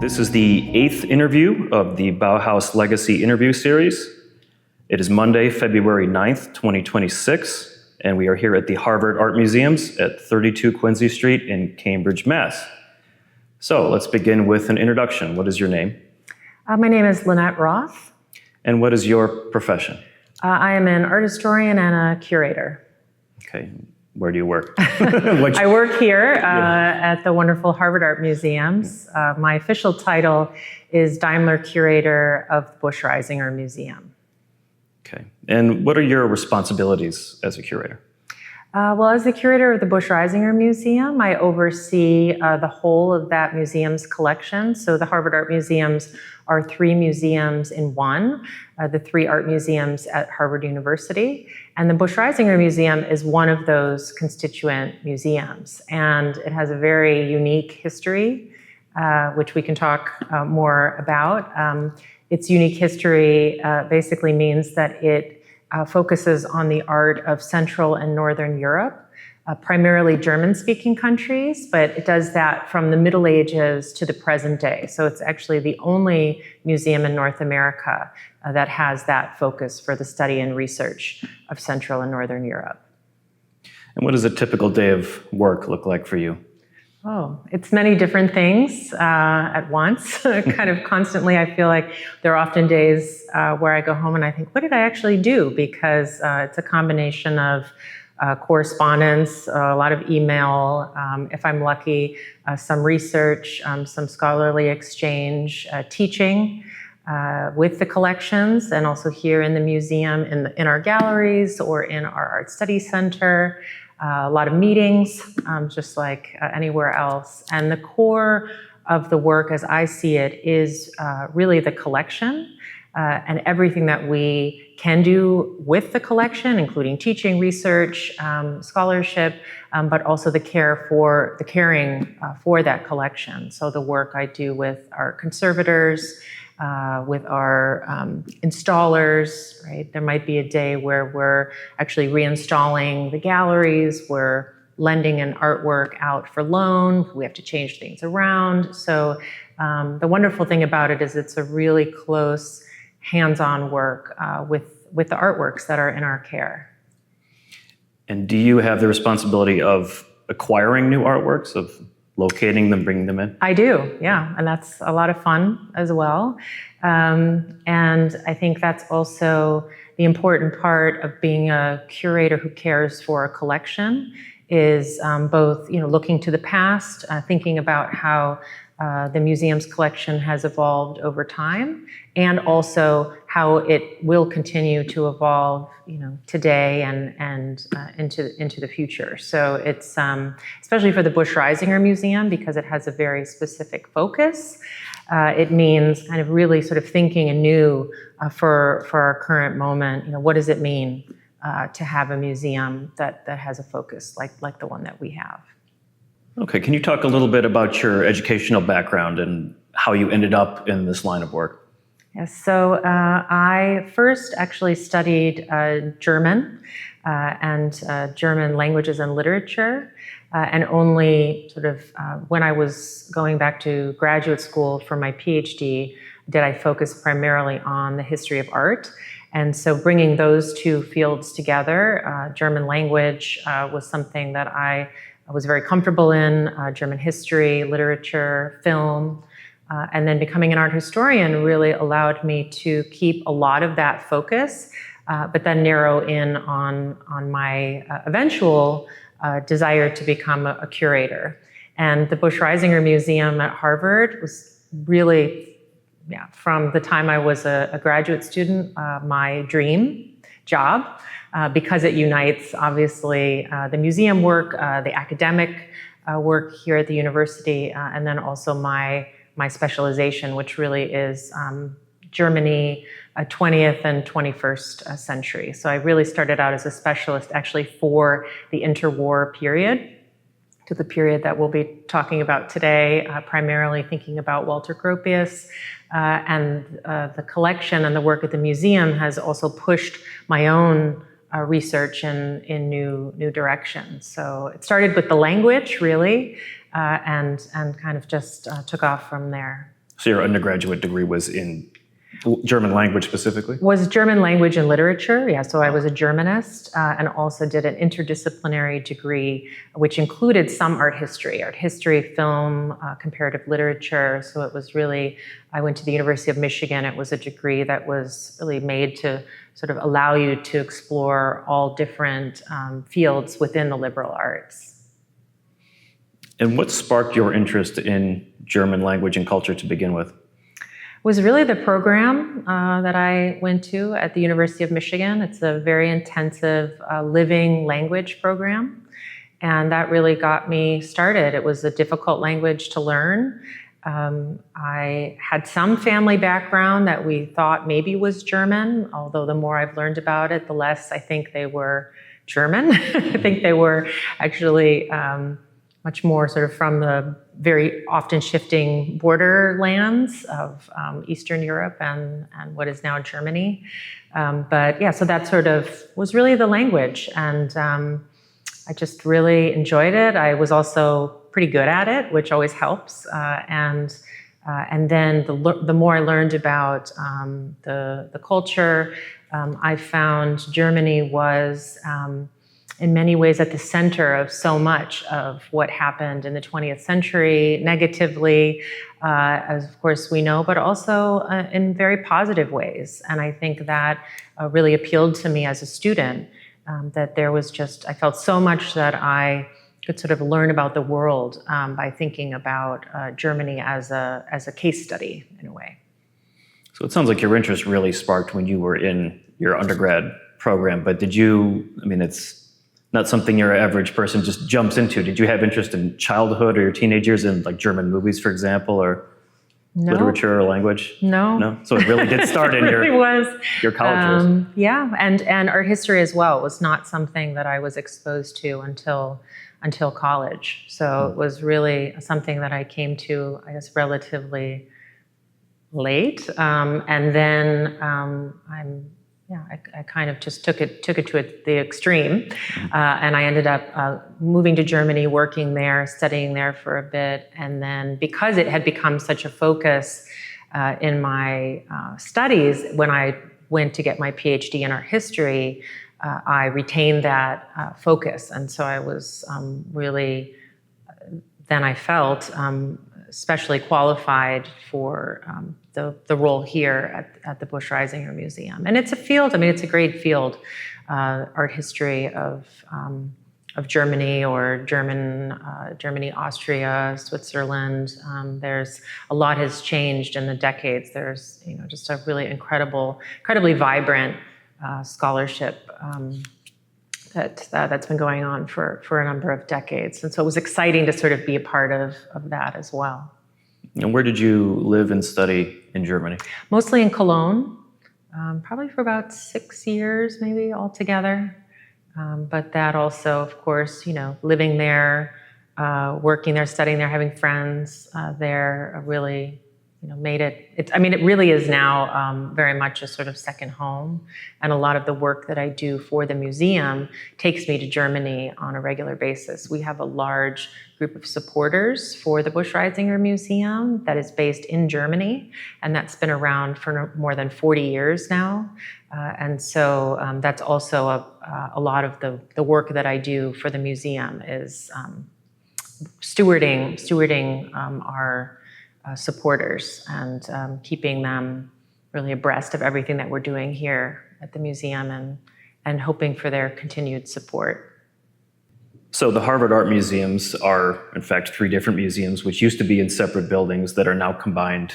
This is the 8th interview of the Bauhaus Legacy interview series. It is Monday, February 9th, 2026, and we are here at the Harvard Art Museums at 32 Quincy Street in Cambridge, Mass. So let's begin with an introduction. What is your name? My name is Lynette Roth. And what is your profession? I am an art historian and a curator. Okay, where do you work? I work here at the wonderful Harvard Art Museums. My official title is Daimler Curator of the Busch-Reisinger Museum. Okay, and what are your responsibilities as a curator? Well, as the curator of the Busch-Reisinger Museum, I oversee the whole of that museum's collection. So the Harvard Art Museums are 3 museums in one, the 3 art museums at Harvard University. And the Busch-Reisinger Museum is one of those constituent museums. And it has a very unique history, which we can talk more about. Its unique history basically means that it focuses on the art of Central and Northern Europe, primarily German-speaking countries, but it does that from the Middle Ages to the present day. So it's actually the only museum in North America that has that focus for the study and research of Central and Northern Europe. And what does a typical day of work look like for you? Oh, it's many different things at once. Kind of constantly, I feel like there are often days where I go home and I think, what did I actually do? Because it's a combination of correspondence, a lot of email, if I'm lucky, some research, some scholarly exchange, teaching with the collections, and also here in the museum, in our galleries or in our art study center. A lot of meetings, just like anywhere else. And the core of the work, as I see it, is really the collection and everything that we can do with the collection, including teaching, research, scholarship, but also the caring for that collection. So the work I do with our conservators, with our installers, right? There might be a day where we're actually reinstalling the galleries, we're lending an artwork out for loan, we have to change things around. So the wonderful thing about it is it's a really close, hands-on work with the artworks that are in our care. And do you have the responsibility of acquiring new artworks, of locating them, bringing them in? I do, yeah, and that's a lot of fun as well. And I think that's also the important part of being a curator who cares for a collection is both, looking to the past, thinking about how the museum's collection has evolved over time, and also how it will continue to evolve, today and into the future. So it's especially for the Busch-Reisinger Museum, because it has a very specific focus. It means kind of really sort of thinking anew for our current moment. What does it mean to have a museum that has a focus like the one that we have? Okay, can you talk a little bit about your educational background and how you ended up in this line of work? Yes, so I first actually studied German and German languages and literature, and only sort of when I was going back to graduate school for my PhD did I focus primarily on the history of art. And so bringing those 2 fields together, German language was something that I was very comfortable in, German history, literature, film, and then becoming an art historian really allowed me to keep a lot of that focus, but then narrow in on my eventual desire to become a curator. And the Busch-Reisinger Museum at Harvard was really, from the time I was a graduate student, my dream job. Because it unites, obviously, the museum work, the academic work here at the university, and then also my specialization, which really is Germany, 20th and 21st century. So I really started out as a specialist actually for the interwar period, to the period that we'll be talking about today, primarily thinking about Walter Gropius. And the collection and the work at the museum has also pushed my own research in new directions. So it started with the language, really, and kind of just took off from there. So your undergraduate degree was in German language specifically? Was German language and literature, yeah. So I was a Germanist and also did an interdisciplinary degree, which included some art history, film, comparative literature. So it was really, I went to the University of Michigan. It was a degree that was really made to sort of allow you to explore all different fields within the liberal arts. And what sparked your interest in German language and culture to begin with? Was really the program that I went to at the University of Michigan. It's a very intensive living language program, and that really got me started. It was a difficult language to learn. I had some family background that we thought maybe was German, although the more I've learned about it, the less I think they were German. I think they were actually much more sort of from the very often shifting borderlands of Eastern Europe and what is now Germany. But yeah, so that sort of was really the language. And I just really enjoyed it. I was also pretty good at it, which always helps. And then the more I learned about the culture, I found Germany was in many ways at the center of so much of what happened in the 20th century, negatively, as of course we know, but also in very positive ways. And I think that really appealed to me as a student, that there was just, I felt so much that I could sort of learn about the world by thinking about Germany as a case study in a way. So it sounds like your interest really sparked when you were in your undergrad program, but did you, I mean, it's not something your average person just jumps into. Did you have interest in childhood or your teenage years in like German movies, for example, or literature or language? No. So it really did start in your college years. Yeah, and art history as well was not something that I was exposed to until college. So it was really something that I came to, I guess, relatively late. And then I kind of just took it to the extreme, and I ended up moving to Germany, working there, studying there for a bit, and then because it had become such a focus in my studies, when I went to get my PhD in art history, I retained that focus, and so I was really, then I felt especially qualified for the role here at the Busch-Reisinger Museum. And it's a field, I mean, it's a great field, art history of Germany or Germany, Austria, Switzerland. There's a lot has changed in the decades. There's, just a really incredibly vibrant scholarship that's been going on for a number of decades. And so it was exciting to sort of be a part of that as well. And where did you live and study in Germany? Mostly in Cologne, probably for about 6 years, maybe altogether. But that also, of course, living there, working there, studying there, having friends there really, made it. It really is now very much a sort of second home. And a lot of the work that I do for the museum takes me to Germany on a regular basis. We have a large group of supporters for the Busch-Reisinger Museum that is based in Germany, and that's been around for more than 40 years now. And so that's also a lot of the work that I do for the museum is stewarding our supporters and keeping them really abreast of everything that we're doing here at the museum and hoping for their continued support. So the Harvard Art Museums are, in fact, 3 different museums, which used to be in separate buildings that are now combined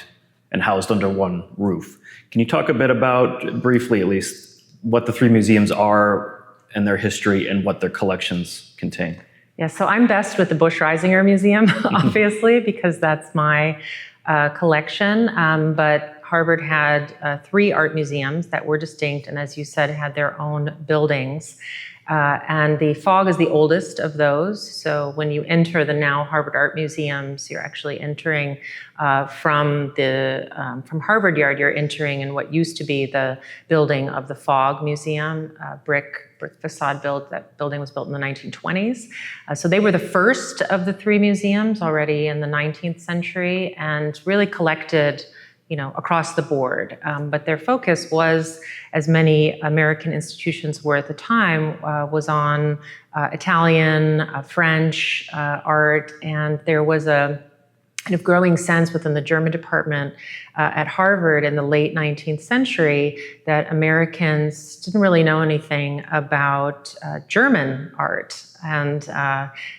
and housed under one roof. Can you talk a bit about, briefly at least, what the 3 museums are and their history and what their collections contain? Yeah, so I'm best with the Busch-Reisinger Museum, obviously, because that's my collection. But Harvard had 3 art museums that were distinct, and as you said, had their own buildings. And the Fog is the oldest of those. So when you enter the now Harvard Art Museums, you're actually entering from Harvard Yard. You're entering in what used to be the building of the Fog Museum, brick facade build. That building was built in the 1920s. So they were the first of the three museums already in the 19th century, and really collected, across the board. But their focus was, as many American institutions were at the time, was on Italian, French art, and there was a kind of growing sense within the German department at Harvard in the late 19th century that Americans didn't really know anything about German art. And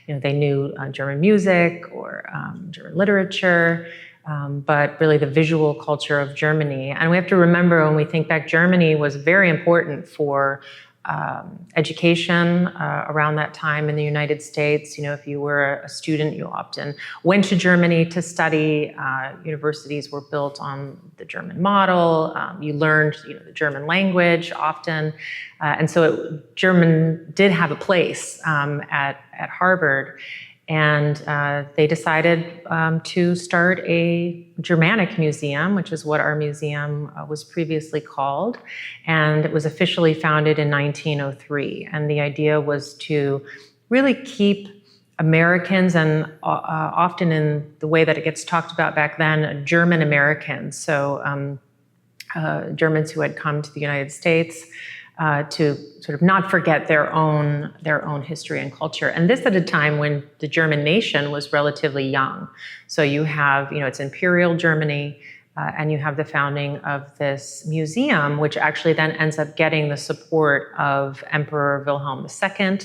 they knew German music or German literature, but really the visual culture of Germany. And we have to remember, when we think back, Germany was very important for education around that time in the United States. If you were a student, you often went to Germany to study. Universities were built on the German model. You learned, the German language often. And so German did have a place at Harvard. And they decided to start a Germanic museum, which is what our museum was previously called. And it was officially founded in 1903. And the idea was to really keep Americans, and often in the way that it gets talked about back then, German Americans. So Germans who had come to the United States, to sort of not forget their own history and culture. And this at a time when the German nation was relatively young. So you have, it's Imperial Germany, and you have the founding of this museum, which actually then ends up getting the support of Emperor Wilhelm II,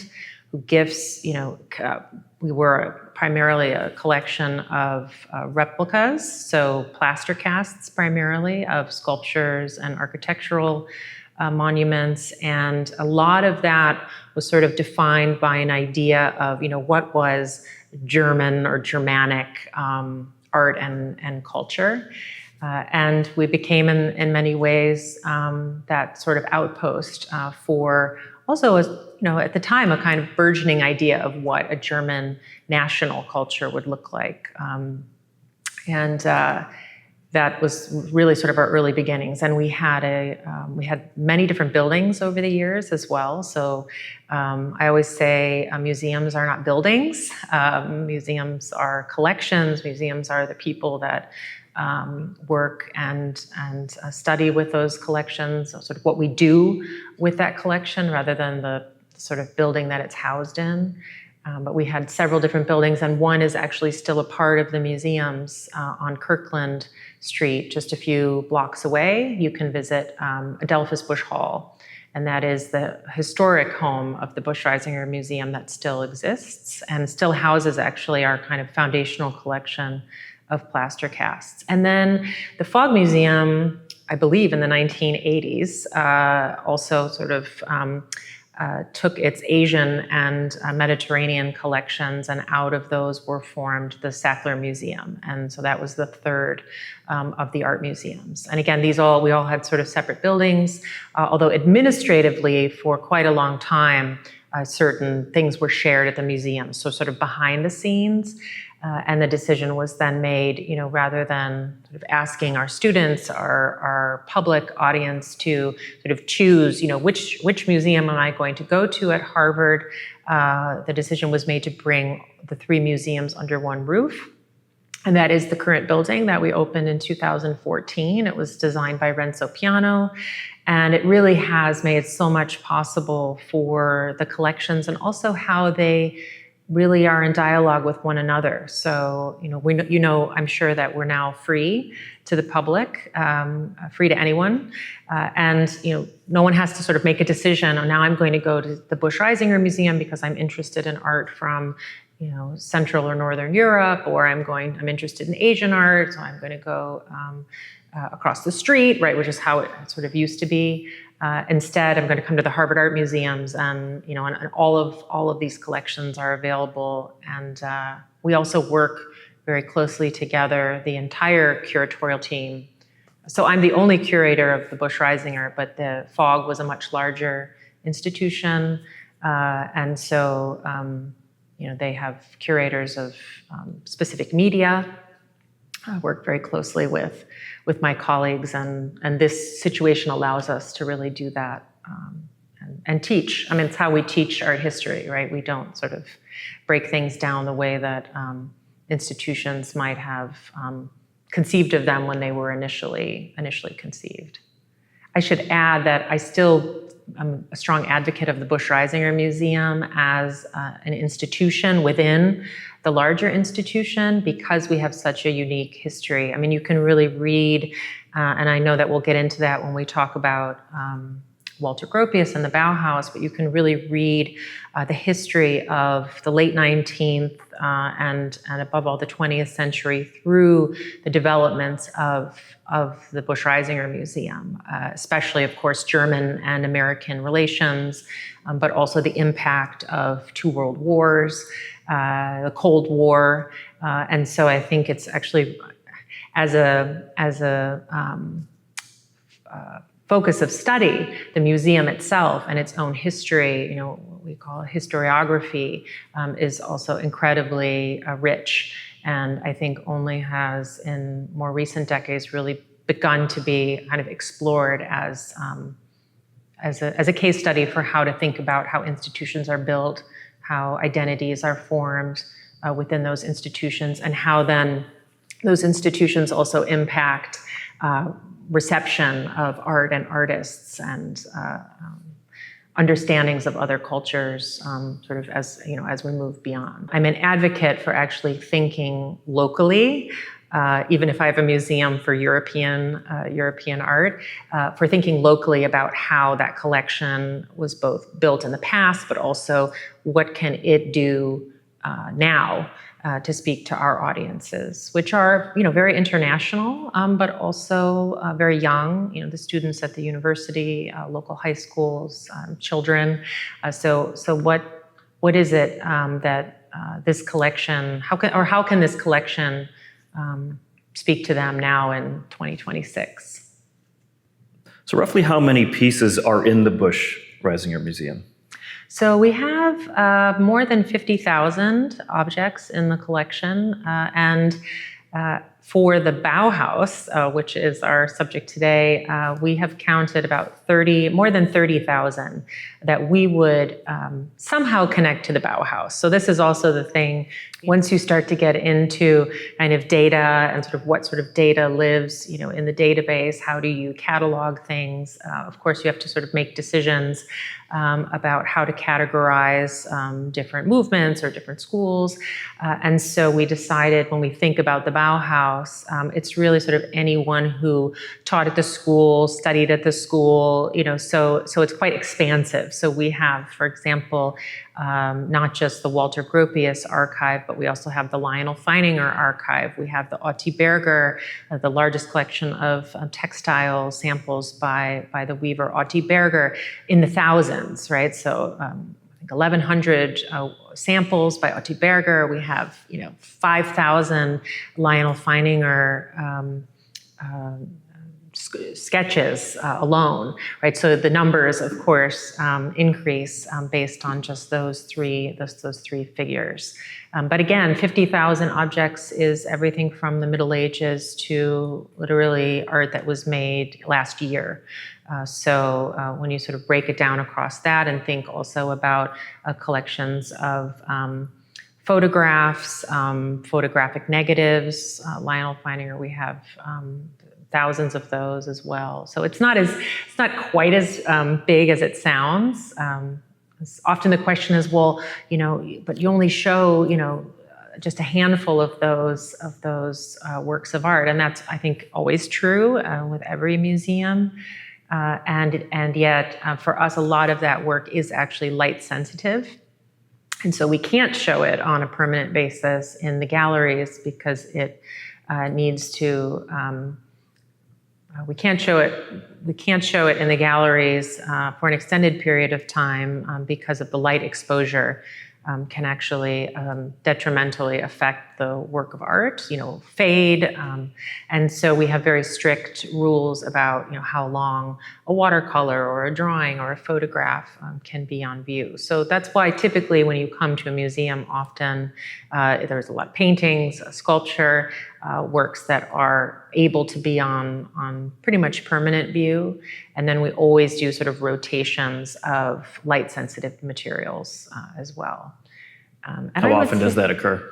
who gifts, we were primarily a collection of replicas, so plaster casts primarily of sculptures and architectural monuments, and a lot of that was sort of defined by an idea of, what was German or Germanic art and culture. And we became, in many ways, that sort of outpost for also, at the time, a kind of burgeoning idea of what a German national culture would look like. That was really sort of our early beginnings, and we had many different buildings over the years as well. So I always say museums are not buildings. Museums are collections. Museums are the people that work and study with those collections. So sort of what we do with that collection, rather than the sort of building that it's housed in. But we had several different buildings, and one is actually still a part of the museums on Kirkland Street, just a few blocks away. You can visit Adelphus Busch Hall, and that is the historic home of the Busch-Reisinger Museum that still exists and still houses actually our kind of foundational collection of plaster casts. And then the Fog Museum, I believe in the 1980s, also sort of took its Asian and Mediterranean collections, and out of those were formed the Sackler Museum. And so that was the third of the art museums. And again, we all had sort of separate buildings, although administratively for quite a long time, certain things were shared at the museum. So sort of behind the scenes. And the decision was then made, rather than sort of asking our students, our public audience to sort of choose, which museum am I going to go to at Harvard, the decision was made to bring the three museums under one roof. And that is the current building that we opened in 2014. It was designed by Renzo Piano. And it really has made so much possible for the collections, and also how they really are in dialogue with one another. So, I'm sure that we're now free to the public, free to anyone. And, no one has to sort of make a decision, now I'm going to go to the Busch-Reisinger Museum because I'm interested in art from, Central or Northern Europe, or I'm interested in Asian art, so I'm going to go across the street, right, which is how it sort of used to be. Instead, I'm going to come to the Harvard Art Museums, and and all of these collections are available. And we also work very closely together, the entire curatorial team. So I'm the only curator of the Busch-Reisinger, but the Fog was a much larger institution. And so, they have curators of specific media. I work very closely with my colleagues, and this situation allows us to really do that and teach. I mean, it's how we teach art history, right? We don't sort of break things down the way that institutions might have conceived of them when they were initially conceived. I should add that I'm a strong advocate of the Busch-Reisinger Museum as an institution within the larger institution because we have such a unique history. I mean, you can really read, and I know that we'll get into that when we talk about Walter Gropius and the Bauhaus, but you can really read the history of the late 19th and above all the 20th century through the developments of the Busch-Reisinger Museum, especially, of course, German and American relations, but also the impact of two world wars, the Cold War. And so I think it's actually, as a focus of study, the museum itself and its own history, what we call historiography, is also incredibly rich, and I think only has in more recent decades really begun to be kind of explored as a case study for how to think about how institutions are built, how identities are formed within those institutions, and how then those institutions also impact reception of art and artists and understandings of other cultures, sort of as we move beyond. I'm an advocate for actually thinking locally, even if I have a museum for European art, for thinking locally about how that collection was both built in the past, but also what can it do now to speak to our audiences, which are, very international, but also very young, the students at the university, local high schools, children. So what is it that this collection, how can this collection speak to them now in 2026? So roughly how many pieces are in the Busch-Reisinger Museum? So we have more than 50,000 objects in the collection, and for the Bauhaus, which is our subject today, we have counted about more than 30,000 that we would somehow connect to the Bauhaus. So this is also the thing, once you start to get into kind of data and sort of what sort of data lives, in the database, how do you catalog things? Of course, you have to sort of make decisions about how to categorize different movements or different schools. And so we decided when we think about the Bauhaus, it's really sort of anyone who taught at the school, studied at the school, so it's quite expansive. So we have, for example, not just the Walter Gropius archive, but we also have the Lionel Feininger archive. We have the Otti Berger, the largest collection of textile samples by the weaver Otti Berger, in the thousands, right? So I think 1,100 samples by Otti Berger. We have 5,000 Lionel Feininger sketches alone, right? So the numbers, of course, increase based on just those three figures. But again, 50,000 objects is everything from the Middle Ages to literally art that was made last year. So when you sort of break it down across that and think also about collections of photographs, photographic negatives, Lionel Feininger, we have thousands of those as well. So it's not quite as big as it sounds. Often the question is, well, but you only show, just a handful of those works of art, and that's, I think, always true with every museum. And yet, for us, a lot of that work is actually light sensitive, and so we can't show it on a permanent basis in the galleries because it needs to. We can't show it in the galleries for an extended period of time because of the light exposure can actually detrimentally affect the work of art, fade. And so we have very strict rules about, how long a watercolor or a drawing or a photograph can be on view. So that's why typically when you come to a museum, often there's a lot of paintings, sculpture, works that are able to be on pretty much permanent view. And then we always do sort of rotations of light-sensitive materials as well. How often does that occur?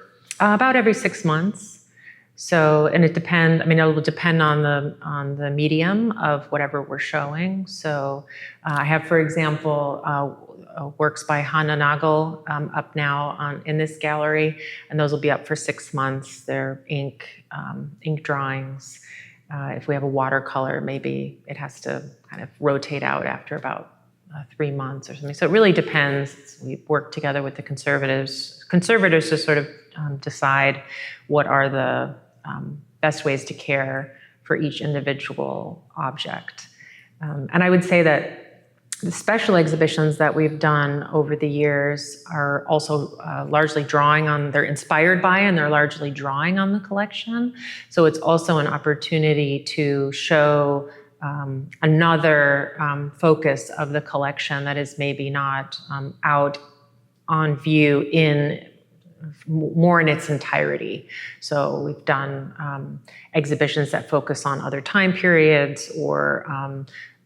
About every 6 months. So, and it will depend on the medium of whatever we're showing. So I have, for example, works by Hanna Nagel up now in this gallery, and those will be up for 6 months. They're ink drawings. If we have a watercolor, maybe it has to kind of rotate out after about 3 months or something. So it really depends. We work together with the conservators to sort of decide what are the best ways to care for each individual object. And I would say that the special exhibitions that we've done over the years are also largely they're inspired by and they're largely drawing on the collection. So it's also an opportunity to show another focus of the collection that is maybe not out on view more in its entirety. So we've done exhibitions that focus on other time periods or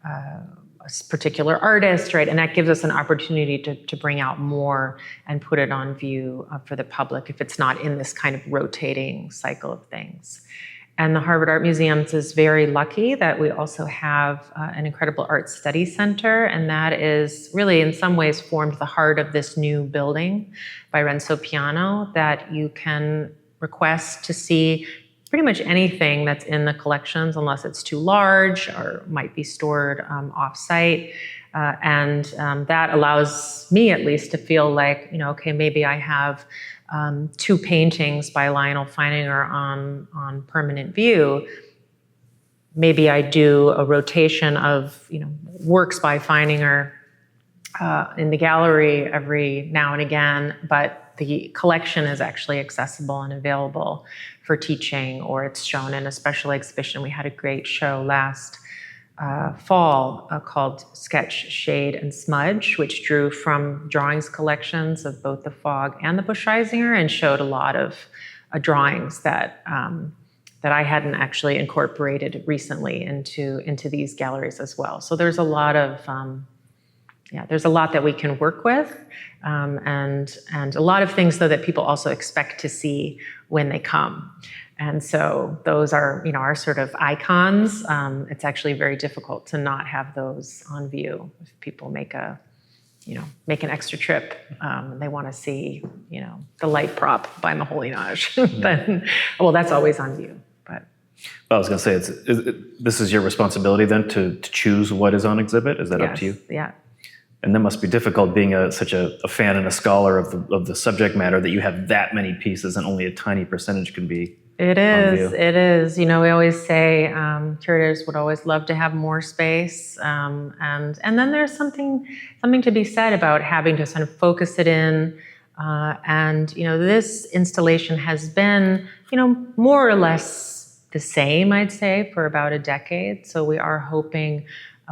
a particular artist, right? And that gives us an opportunity to bring out more and put it on view for the public if it's not in this kind of rotating cycle of things. And the Harvard Art Museums is very lucky that we also have an incredible art study center, and that is really in some ways formed the heart of this new building by Renzo Piano, that you can request to see pretty much anything that's in the collections unless it's too large or might be stored off-site. And that allows me at least to feel like, okay, maybe I have 2 paintings by Lionel Feininger on permanent view. Maybe I do a rotation of works by Feininger in the gallery every now and again, but the collection is actually accessible and available for teaching, or it's shown in a special exhibition. We had a great show last fall called Sketch, Shade, and Smudge, which drew from drawings collections of both the Fogg and the Busch-Reisinger and showed a lot of drawings that I hadn't actually incorporated recently into these galleries as well. So there's a lot of there's a lot that we can work with, and a lot of things though that people also expect to see when they come. And so those are, our sort of icons. It's actually very difficult to not have those on view. If people make an extra trip, and they want to see, the light prop by Moholy-Nagy, then, that's always on view. But I was going to say, this is your responsibility then to choose what is on exhibit. Is that up to you? Yeah. And that must be difficult being such a fan and a scholar of the subject matter, that you have that many pieces and only a tiny percentage can be. It is. We always say curators would always love to have more space, and then there's something to be said about having to sort of focus it in. And this installation has been more or less the same, I'd say, for about a decade. So we are hoping.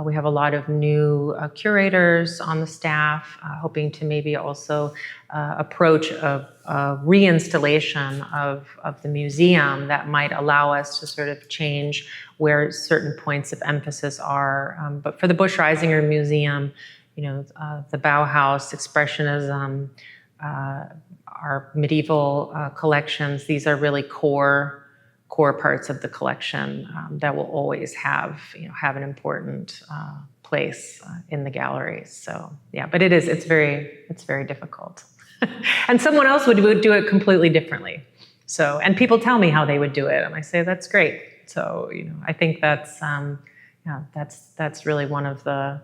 We have a lot of new curators on the staff, hoping to maybe also approach a reinstallation of the museum that might allow us to sort of change where certain points of emphasis are. But for the Busch-Reisinger Museum, the Bauhaus, Expressionism, our medieval collections, these are really core parts of the collection that will always have an important place in the galleries. So but it's very difficult, and someone else would do it completely differently. So, and people tell me how they would do it, and I say that's great. So I think that's really one of the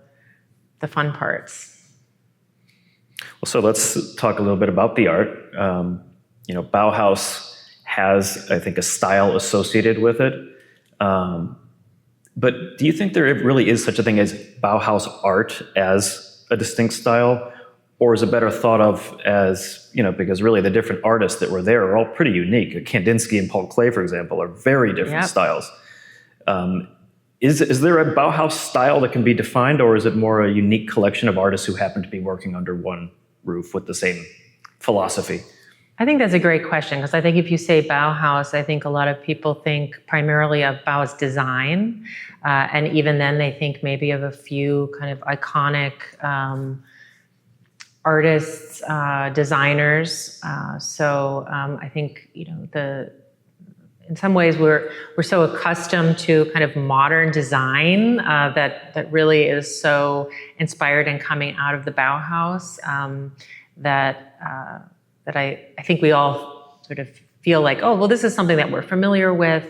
fun parts. Well, so let's talk a little bit about the art. Bauhaus has, I think, a style associated with it. But do you think there really is such a thing as Bauhaus art as a distinct style? Or is it better thought of as, because really the different artists that were there are all pretty unique. Kandinsky and Paul Klee, for example, are very different styles. Is there a Bauhaus style that can be defined, or is it more a unique collection of artists who happen to be working under one roof with the same philosophy? I think that's a great question, because I think if you say Bauhaus, I think a lot of people think primarily of Bauhaus design. And even then they think maybe of a few kind of iconic artists, designers. I think, in some ways we're so accustomed to kind of modern design that really is so inspired and coming out of the Bauhaus that I think we all sort of feel like, oh, well, this is something that we're familiar with.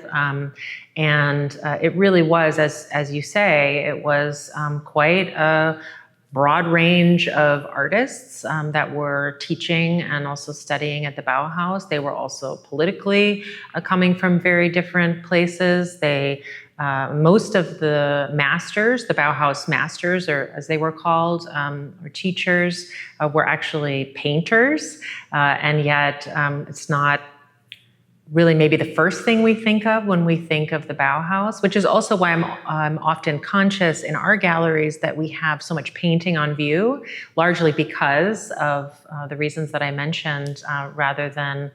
And it really was, as you say, it was quite a broad range of artists that were teaching and also studying at the Bauhaus. They were also politically coming from very different places. Most of the masters, the Bauhaus masters, or as they were called, or teachers, were actually painters, and yet it's not really maybe the first thing we think of when we think of the Bauhaus, which is also why I'm often conscious in our galleries that we have so much painting on view, largely because of the reasons that I mentioned, rather than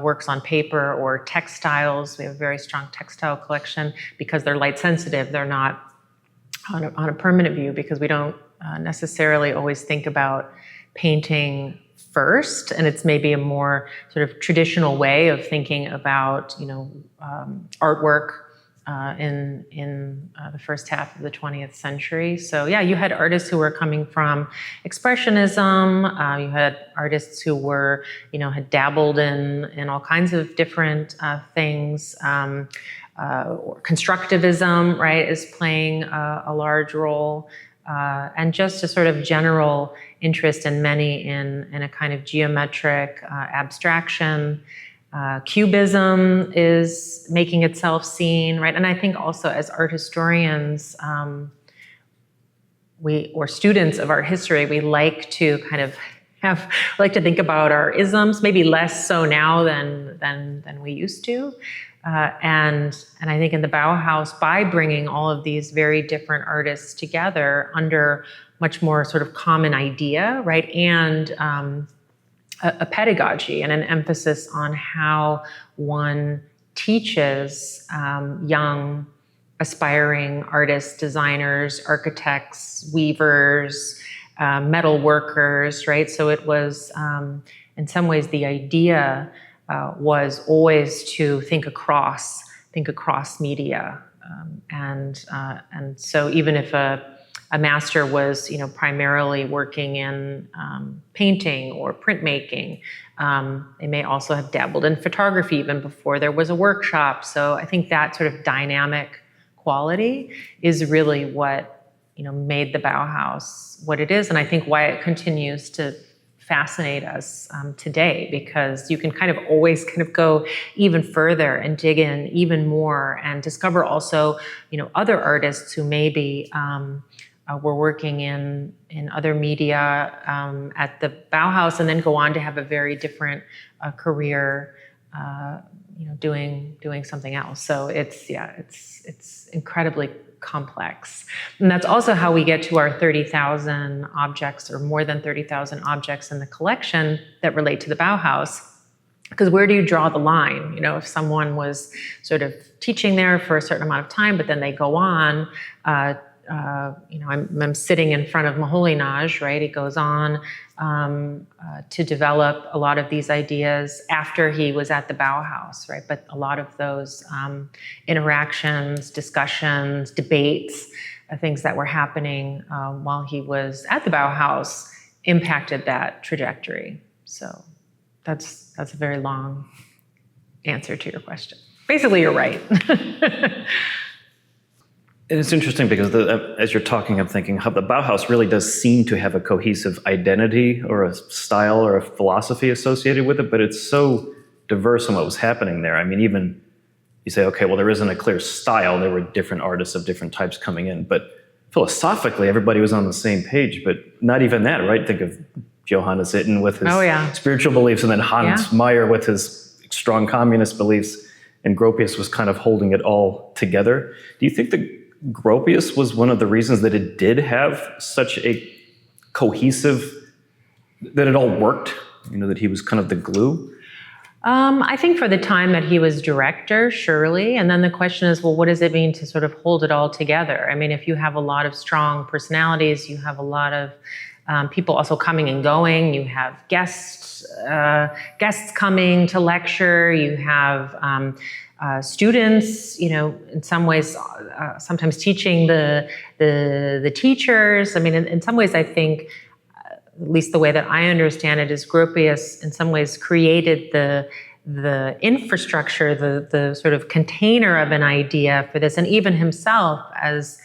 works on paper or textiles. We have a very strong textile collection because they're light sensitive. They're not on a permanent view, because we don't necessarily always think about painting first, and it's maybe a more sort of traditional way of thinking about artwork in the first half of the 20th century. So yeah, you had artists who were coming from Expressionism. You had artists who were had dabbled in all kinds of different things. Constructivism, right, is playing a large role. And just a sort of general interest in many in a kind of geometric abstraction. Cubism is making itself seen, right? And I think also as art historians, or students of art history, we like to kind of think about our isms, maybe less so now than we used to. And I think in the Bauhaus, by bringing all of these very different artists together under much more sort of common idea, right, and a pedagogy and an emphasis on how one teaches young, aspiring artists, designers, architects, weavers, metal workers, right? So it was, in some ways, the idea was always to think across media, and so even if a master was primarily working in painting or printmaking, they may also have dabbled in photography even before there was a workshop. So I think that sort of dynamic quality is really what made the Bauhaus what it is, and I think why it continues to fascinate us today, because you can kind of always kind of go even further and dig in even more and discover also, other artists who maybe were working in other media at the Bauhaus and then go on to have a very different career, doing something else. So it's incredibly complex. And that's also how we get to our 30,000 objects, or more than 30,000 objects in the collection that relate to the Bauhaus. Because where do you draw the line? If someone was sort of teaching there for a certain amount of time, but then they go on, I'm sitting in front of Moholy-Nagy, right? He goes on to develop a lot of these ideas after he was at the Bauhaus, right? But a lot of those interactions, discussions, debates, things that were happening while he was at the Bauhaus impacted that trajectory. So that's a very long answer to your question. Basically, you're right. And it's interesting because as you're talking, I'm thinking how the Bauhaus really does seem to have a cohesive identity or a style or a philosophy associated with it, but it's so diverse in what was happening there. I mean, even you say, okay, well, there isn't a clear style. There were different artists of different types coming in, but philosophically, everybody was on the same page, but not even that, right? Think of Johannes Itten with his Oh, yeah. spiritual beliefs, and then Hans Yeah. Meyer with his strong communist beliefs, and Gropius was kind of holding it all together. Do you think that Gropius was one of the reasons that it did have such a cohesive, that it all worked, that he was kind of the glue? I think for the time that he was director, surely. And then the question is, well, what does it mean to sort of hold it all together? I mean, if you have a lot of strong personalities, you have a lot of people also coming and going, you have guests coming to lecture, you have students, in some ways, sometimes teaching the teachers. I mean, in some ways, I think, at least the way that I understand it, is Gropius in some ways created the infrastructure, the sort of container of an idea for this, and even himself, as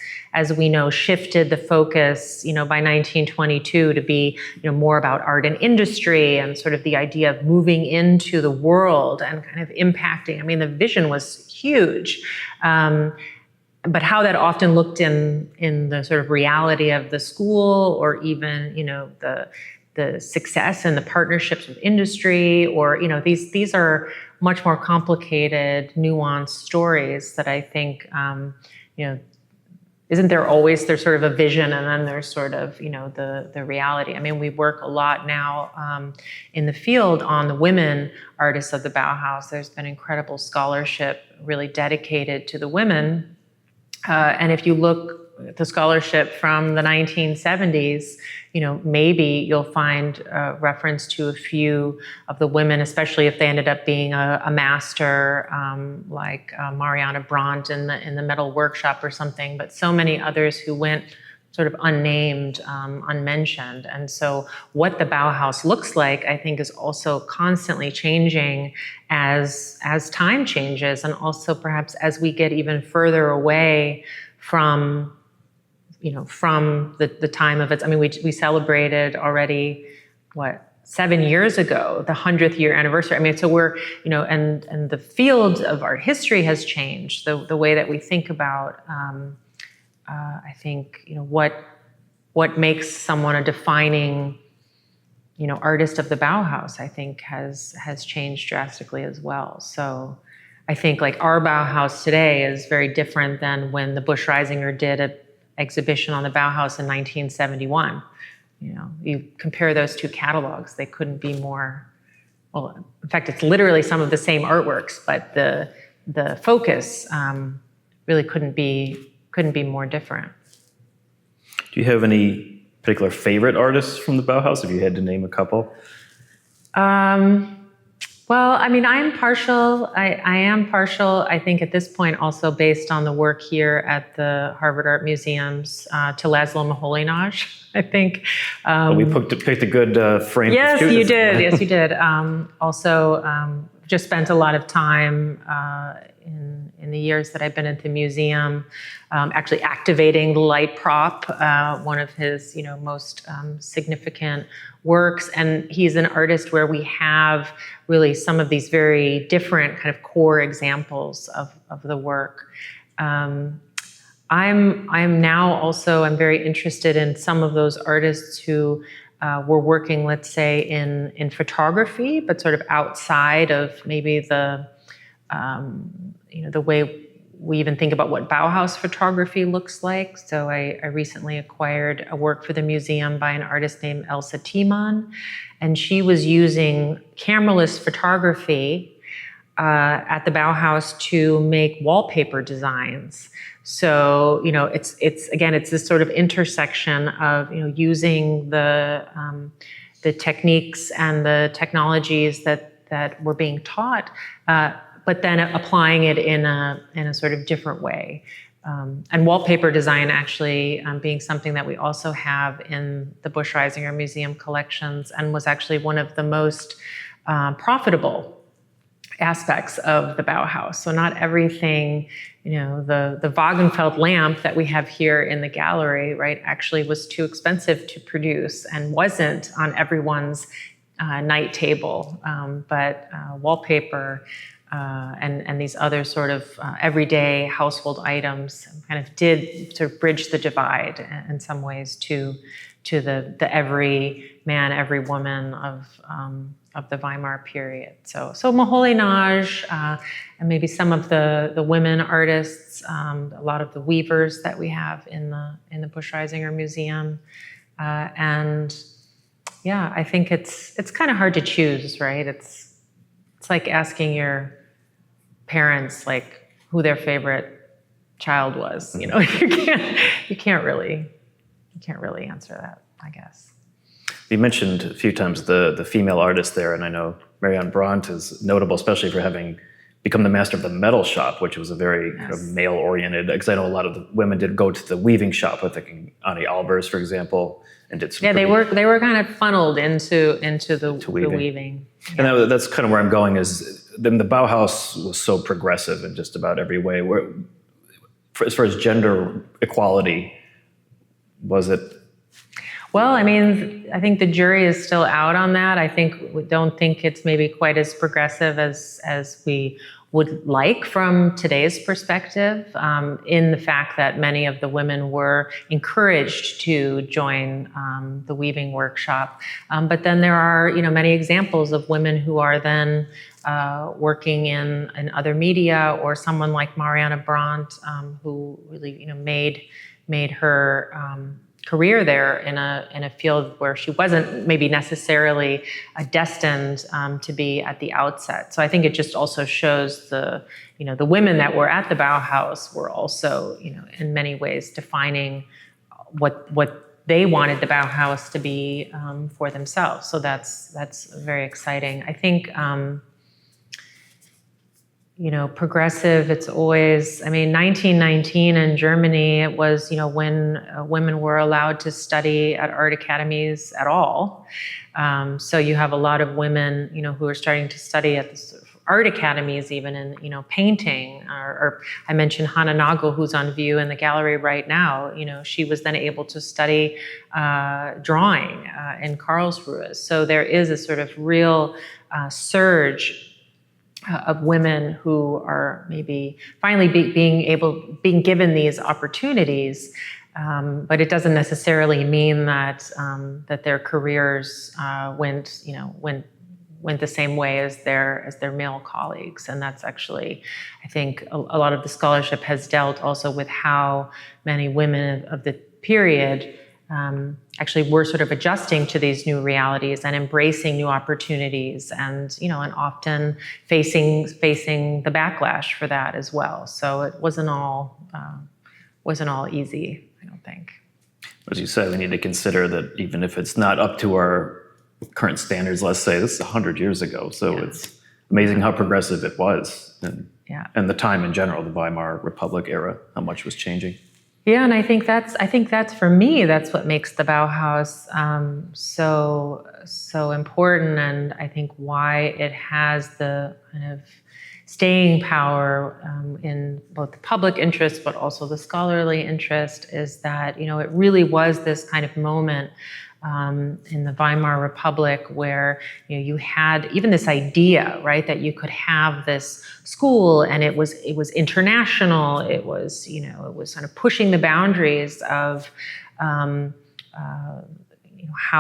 we know, shifted the focus, by 1922 to be, more about art and industry, and sort of the idea of moving into the world and kind of impacting. I mean, the vision was huge. But how that often looked in the sort of reality of the school, or even, the success and the partnerships with industry, or, these are much more complicated, nuanced stories that I think, isn't there always, there's sort of a vision, and then there's sort of, the reality. I mean, we work a lot now in the field on the women artists of the Bauhaus. There's been incredible scholarship really dedicated to the women. And if you look at the scholarship from the 1970s, maybe you'll find reference to a few of the women, especially if they ended up being a master, like Mariana Brandt in the metal workshop or something, but so many others who went sort of unnamed, unmentioned. And so what the Bauhaus looks like, I think, is also constantly changing as time changes, and also perhaps as we get even further away from, from the time of its, I mean, we celebrated already, 7 years ago, the 100th year anniversary. I mean, so we're, and the field of art history has changed, the way that we think about, I think, what makes someone a defining, artist of the Bauhaus, I think has changed drastically as well. So I think like our Bauhaus today is very different than when the Busch-Reisinger did an exhibition on the Bauhaus in 1971. You compare those two catalogs, they couldn't be more, well, in fact, it's literally some of the same artworks, but the focus really couldn't be more different. Do you have any particular favorite artists from the Bauhaus, if you had to name a couple? Well, I mean, I am partial. I am partial, I think, at this point, also based on the work here at the Harvard Art Museums, to Laszlo Moholy-Nagy, I think. We picked a good frame. Yes, you did. Yes, you did. Also, just spent a lot of time in the years that I've been at the museum, actually activating the light prop, one of his most significant works. And he's an artist where we have really some of these very different kind of core examples of the work. I'm now also, I'm very interested in some of those artists who were working, let's say, in photography, but sort of outside of maybe the way we even think about what Bauhaus photography looks like. So I recently acquired a work for the museum by an artist named Elsa Thiemann, and she was using cameraless photography at the Bauhaus to make wallpaper designs. So, it's this sort of intersection of, using the techniques and the technologies that were being taught, but then applying it in a sort of different way. And wallpaper design actually being something that we also have in the Busch-Reisinger Museum collections, and was actually one of the most profitable aspects of the Bauhaus. So not everything, the Wagenfeld lamp that we have here in the gallery, right, actually was too expensive to produce and wasn't on everyone's night table. But wallpaper and these other sort of everyday household items kind of did sort of bridge the divide in some ways to to the every man, every woman of the Weimar period. So Moholy-Nagy, and maybe some of the women artists, a lot of the weavers that we have in the Busch-Reisinger Museum, and yeah, I think it's kind of hard to choose, right? It's like asking your parents like who their favorite child was. You know, you can't really answer that, I guess. You mentioned a few times the female artist there, and I know Marianne Brandt is notable, especially for having become the master of the metal shop, which was a very kind of male-oriented, because I know a lot of the women did go to the weaving shop. I'm thinking Annie Albers, for example, and did some. Yeah, they were kind of funneled into the weaving. Yeah. And that's kind of where I'm going. Is then the Bauhaus was so progressive in just about every way. As far as gender equality, was it? Well, I mean, I think the jury is still out on that. We don't think it's maybe quite as progressive as we would like from today's perspective, in the fact that many of the women were encouraged to join the weaving workshop. But then there are, many examples of women who are then working in other media, or someone like Marianne Brandt, who really, made her career there in a field where she wasn't maybe necessarily destined to be at the outset. So I think it just also shows the women that were at the Bauhaus were also, in many ways defining what they wanted the Bauhaus to be for themselves. So that's very exciting. I think, progressive, it's always, 1919 in Germany, it was, when women were allowed to study at art academies at all. So you have a lot of women, who are starting to study at the sort of art academies, even in, painting, or I mentioned Hannah Nagel, who's on view in the gallery right now. She was then able to study drawing in Karlsruhe. So there is a sort of real surge of women who are maybe finally being given these opportunities, but it doesn't necessarily mean that their careers went the same way as their male colleagues. And that's actually, I think, a lot of the scholarship has dealt also with how many women of the period actually were sort of adjusting to these new realities and embracing new opportunities, and and often facing the backlash for that as well. So it wasn't all easy, I don't think. As you said, we need to consider that even if it's not up to our current standards, let's say this is 100 years ago. So it's amazing how progressive it was, and the time in general, the Weimar Republic era, how much was changing. Yeah, and I think that's for me, that's what makes the Bauhaus so important, and I think why it has the kind of staying power in both the public interest but also the scholarly interest, is that it really was this kind of moment in the Weimar Republic where you had even this idea, right, that you could have this school, and it was international. It was kind of pushing the boundaries of how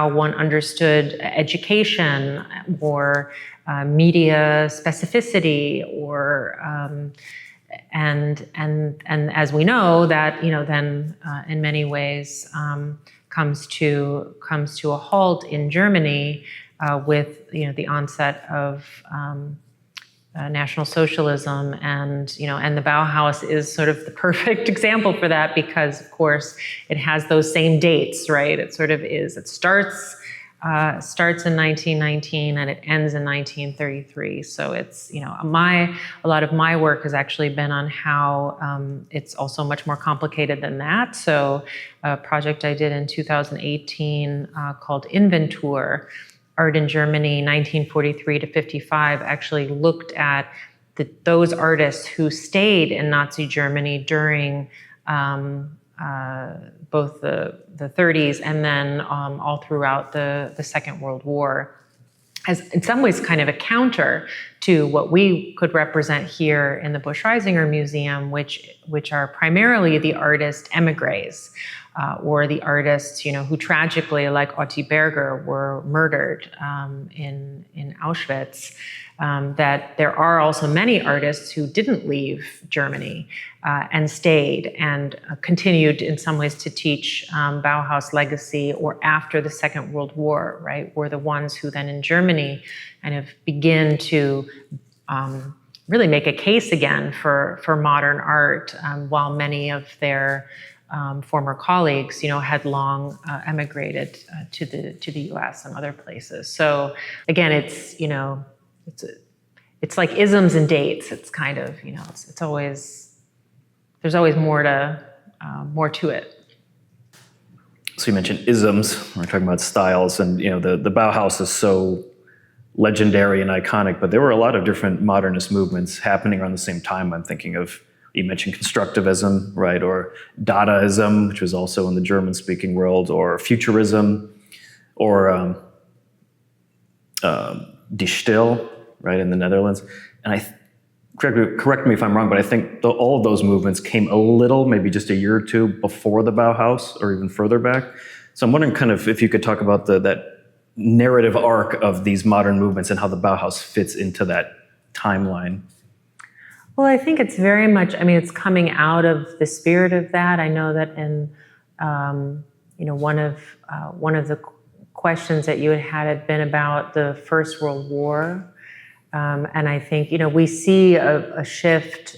one understood education, or media specificity, or and as we know that then in many ways comes to a halt in Germany with the onset of National Socialism, and the Bauhaus is sort of the perfect example for that, because of course it has those same dates, right? It sort of is. It starts in 1919 and it ends in 1933. So it's a lot of my work has actually been on how it's also much more complicated than that. So a project I did in 2018 called Inventur, Art in Germany 1943 to 55, actually looked at those artists who stayed in Nazi Germany during both the 30s and then all throughout the Second World War, as in some ways kind of a counter to what we could represent here in the Busch-Reisinger Museum, which are primarily the artist emigres, or the artists, who tragically, like Otti Berger, were murdered in Auschwitz. That there are also many artists who didn't leave Germany and stayed and continued in some ways to teach Bauhaus legacy, or after the Second World War, right, were the ones who then in Germany kind of begin to really make a case again for modern art, while many of their former colleagues, had long emigrated to the U.S. and other places. So again, it's like isms and dates. It's kind of, it's always, there's always more to it. So you mentioned isms. We're talking about styles, and the Bauhaus is so legendary and iconic, but there were a lot of different modernist movements happening around the same time. I'm thinking of, you mentioned constructivism, right, or Dadaism, which was also in the German-speaking world, or Futurism, or Die Stil, right, in the Netherlands. And correct me if I'm wrong, but I think all of those movements came a little, maybe just a year or two before the Bauhaus, or even further back. So I'm wondering kind of if you could talk about that narrative arc of these modern movements and how the Bauhaus fits into that timeline. Well, I think it's very much, it's coming out of the spirit of that. I know that in, one of the questions that you had been about the First World War. And I think, we see a shift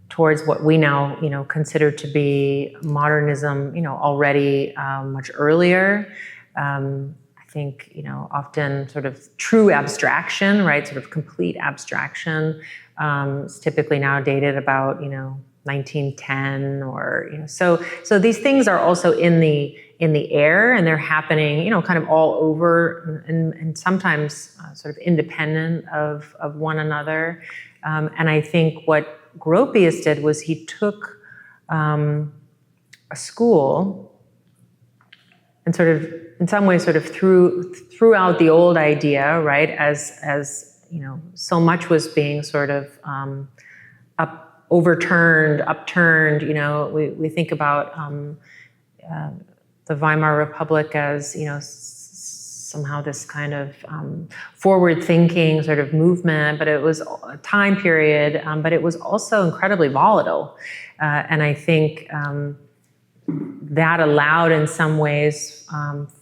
towards what we now, consider to be modernism, already much earlier. I think, often sort of true abstraction, right, sort of complete abstraction. It's typically now dated about 1910, or so these things are also in the air, and they're happening kind of all over, and sometimes sort of independent of one another. And I think what Gropius did was he took a school and sort of in some way sort of threw out the old idea, right, as so much was being sort of overturned, upturned. We think about the Weimar Republic as, somehow this kind of forward-thinking sort of movement, but it was a time period, but it was also incredibly volatile. And I think that allowed in some ways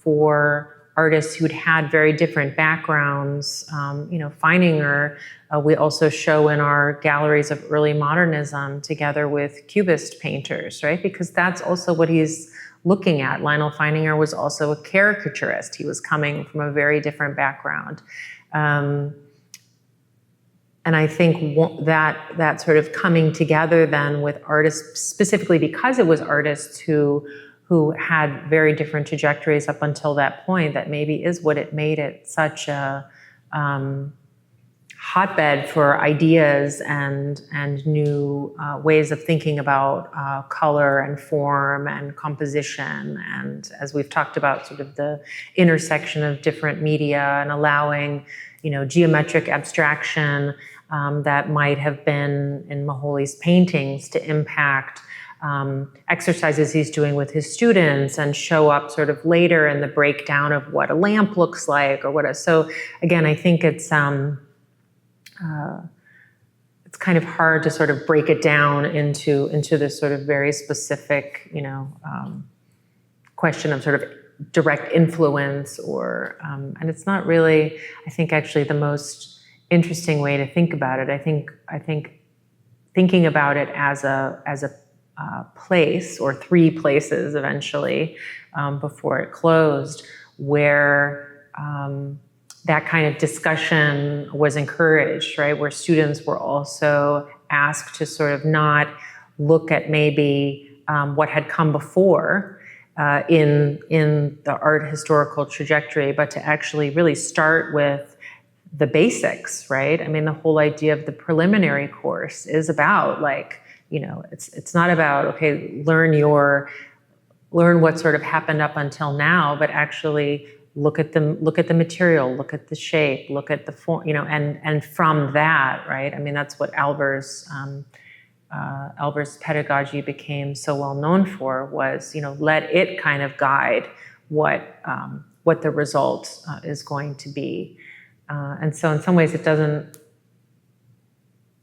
for artists who'd had very different backgrounds, Feininger, we also show in our galleries of early modernism together with Cubist painters, right? Because that's also what he's looking at. Lionel Feininger was also a caricaturist. He was coming from a very different background. And I think that sort of coming together then with artists, specifically because it was artists who had very different trajectories up until that point, that maybe is what it made it such a hotbed for ideas and new ways of thinking about color and form and composition. And as we've talked about, sort of the intersection of different media and allowing, geometric abstraction that might have been in Moholy's paintings to impact exercises he's doing with his students and show up sort of later in the breakdown of what a lamp looks like, or so again, I think it's kind of hard to sort of break it down into this sort of very specific, question of sort of direct influence, or and it's not really, I think, actually the most interesting way to think about it. I think thinking about it as a place, or three places eventually, before it closed, where that kind of discussion was encouraged, right? Where students were also asked to sort of not look at maybe what had come before in the art historical trajectory, but to actually really start with the basics, right? I mean, the whole idea of the preliminary course is about it's not about, okay, learn what sort of happened up until now, but actually look at the material, look at the shape, look at the form, and from that, right? I mean, that's what Alber's pedagogy became so well known for, was, let it kind of guide what the result is going to be. And so in some ways it doesn't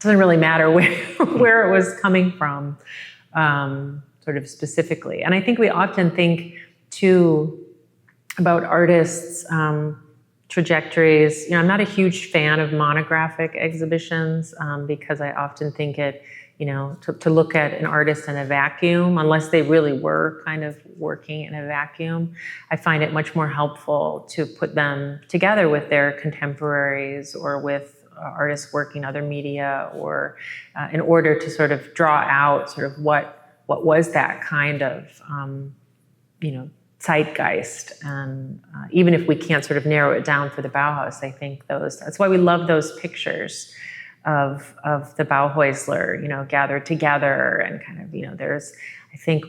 really matter where it was coming from, sort of specifically. And I think we often think too about artists' trajectories. I'm not a huge fan of monographic exhibitions, because I often think it, to look at an artist in a vacuum, unless they really were kind of working in a vacuum, I find it much more helpful to put them together with their contemporaries or with artists working other media, or in order to sort of draw out sort of what was that kind of, zeitgeist. And even if we can't sort of narrow it down for the Bauhaus, I think that's why we love those pictures of the Bauhäusler, gathered together, and kind of, there's, I think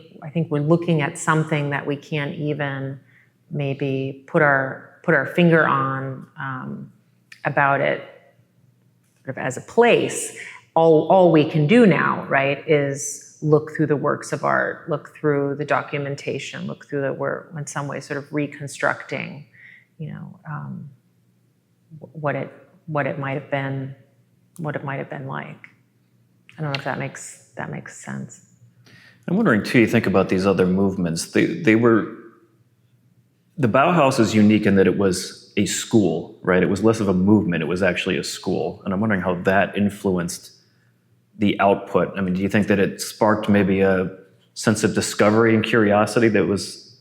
we're looking at something that we can't even maybe put our finger on, about it sort of as a place. All we can do now, right, is look through the works of art, look through the documentation, look through the work, in some way sort of reconstructing, what it might have been like. I don't know if that makes sense. I'm wondering too, you think about these other movements, the Bauhaus is unique in that it was a school, right? It was less of a movement, it was actually a school. And I'm wondering how that influenced the output. I mean, do you think that it sparked maybe a sense of discovery and curiosity that was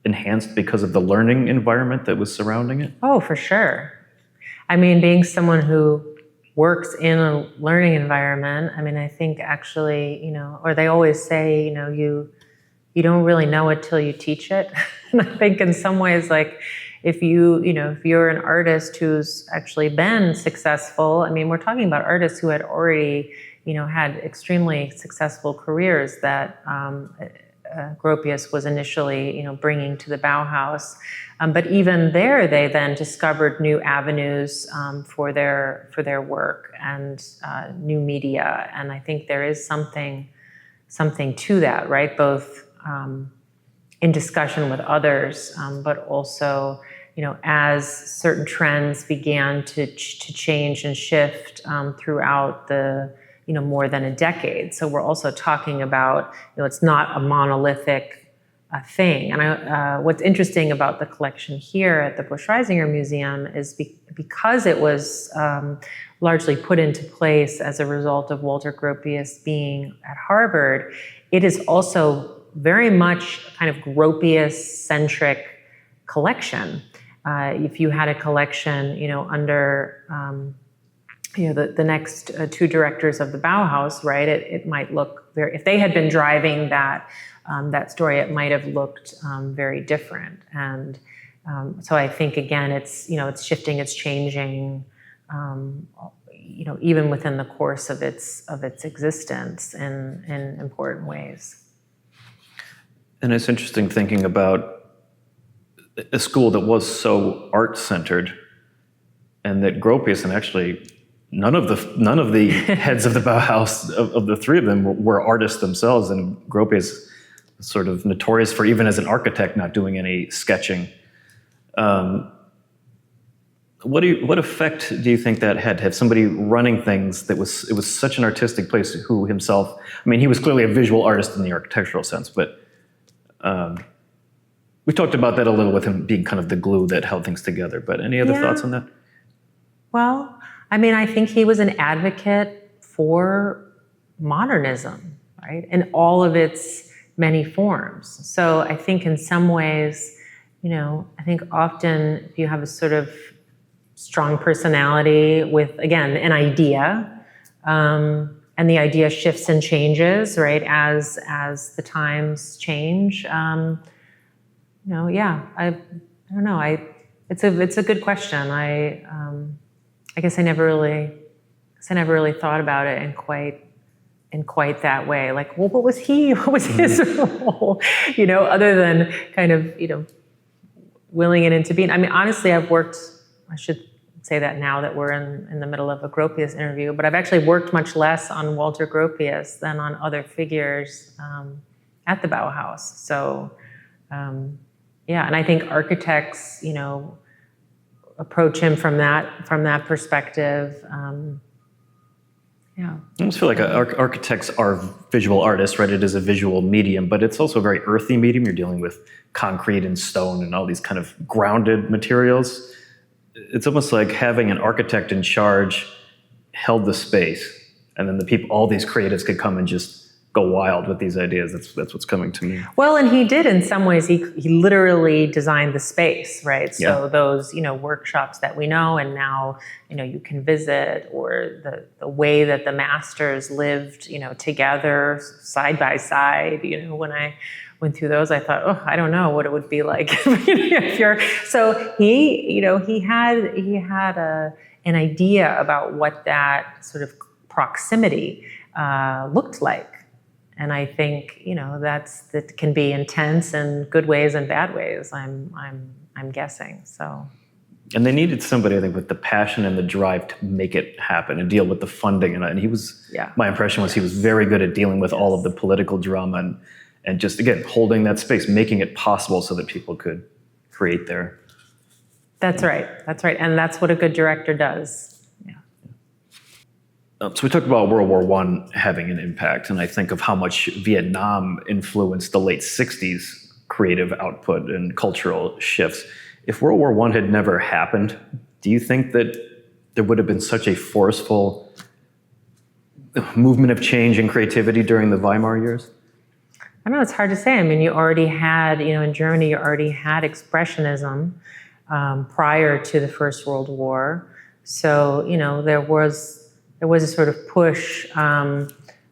enhanced because of the learning environment that was surrounding it? Oh, for sure. I mean, being someone who works in a learning environment, I mean, I think actually, or they always say, you don't really know it till you teach it. And I think in some ways, like, if you're an artist who's actually been successful, I mean, we're talking about artists who had already, had extremely successful careers that Gropius was initially, bringing to the Bauhaus. But even there, they then discovered new avenues for their work and new media. And I think there is something to that, right? Both in discussion with others, but also, as certain trends began to change and shift throughout the, more than a decade. So we're also talking about, it's not a monolithic thing. And what's interesting about the collection here at the Busch-Reisinger Museum is because it was largely put into place as a result of Walter Gropius being at Harvard, it is also very much kind of Gropius-centric collection. If you had a collection, under the next two directors of the Bauhaus, right? It might look very. If they had been driving that story, it might have looked very different. And so I think again, it's shifting, it's changing. Even within the course of its existence in important ways. And it's interesting thinking about a school that was so art-centered, and that Gropius, and actually none of the heads of the Bauhaus, of the three of them, were artists themselves, and Gropius was sort of notorious for, even as an architect, not doing any sketching. What effect do you think that had to have somebody running things it was such an artistic place, who himself, I mean, he was clearly a visual artist in the architectural sense, but we talked about that a little with him being kind of the glue that held things together, but any other thoughts on that? Well, I mean, I think he was an advocate for modernism, right? In all of its many forms. So I think in some ways, I think often if you have a sort of strong personality with, again, an idea, and the idea shifts and changes, right, as the times change. I don't know. It's a good question. I guess I never really thought about it in quite that way. Like, well, what was his role? Other than kind of, willing it into being. I mean, honestly, I should say that now that we're in the middle of a Gropius interview, but I've actually worked much less on Walter Gropius than on other figures at the Bauhaus. So, yeah, and I think architects, approach him from that perspective. Yeah. I almost feel like architects are visual artists, right? It is a visual medium, but it's also a very earthy medium. You're dealing with concrete and stone and all these kind of grounded materials. It's almost like having an architect in charge held the space, and then all these creatives could come and just go wild with these ideas. That's what's coming to me. Well, and he did in some ways. He literally designed the space, right? So those workshops that we know, and now you can visit, or the way that the masters lived together side by side. When I went through those, I thought, oh, I don't know what it would be like if you're. So he had an idea about what that sort of proximity looked like. And I think that can be intense in good ways and bad ways. I'm guessing so. And they needed somebody, I think, with the passion and the drive to make it happen and deal with the funding. And he was. My impression was he was very good at dealing with all of the political drama and just again holding that space, making it possible so that people could create there. That's right. That's right. And that's what a good director does. So we talked about World War I having an impact, and I think of how much Vietnam influenced the late 60s creative output and cultural shifts. If World War I had never happened, do you think that there would have been such a forceful movement of change and creativity during the Weimar years? I don't know, it's hard to say. I mean, you already had, in Germany, you already had Expressionism prior to the First World War. So, there was a sort of push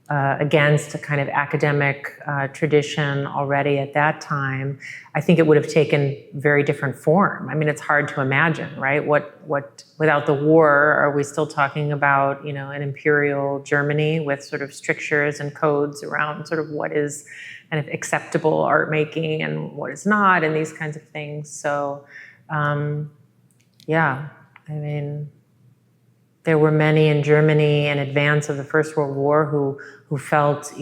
against a kind of academic tradition already at that time. I think it would have taken very different form. I mean, it's hard to imagine, right? What without the war, are we still talking about, an imperial Germany with sort of strictures and codes around sort of what is kind of acceptable art making and what is not, and these kinds of things. So, yeah, I mean, there were many in Germany in advance of the First World War who felt,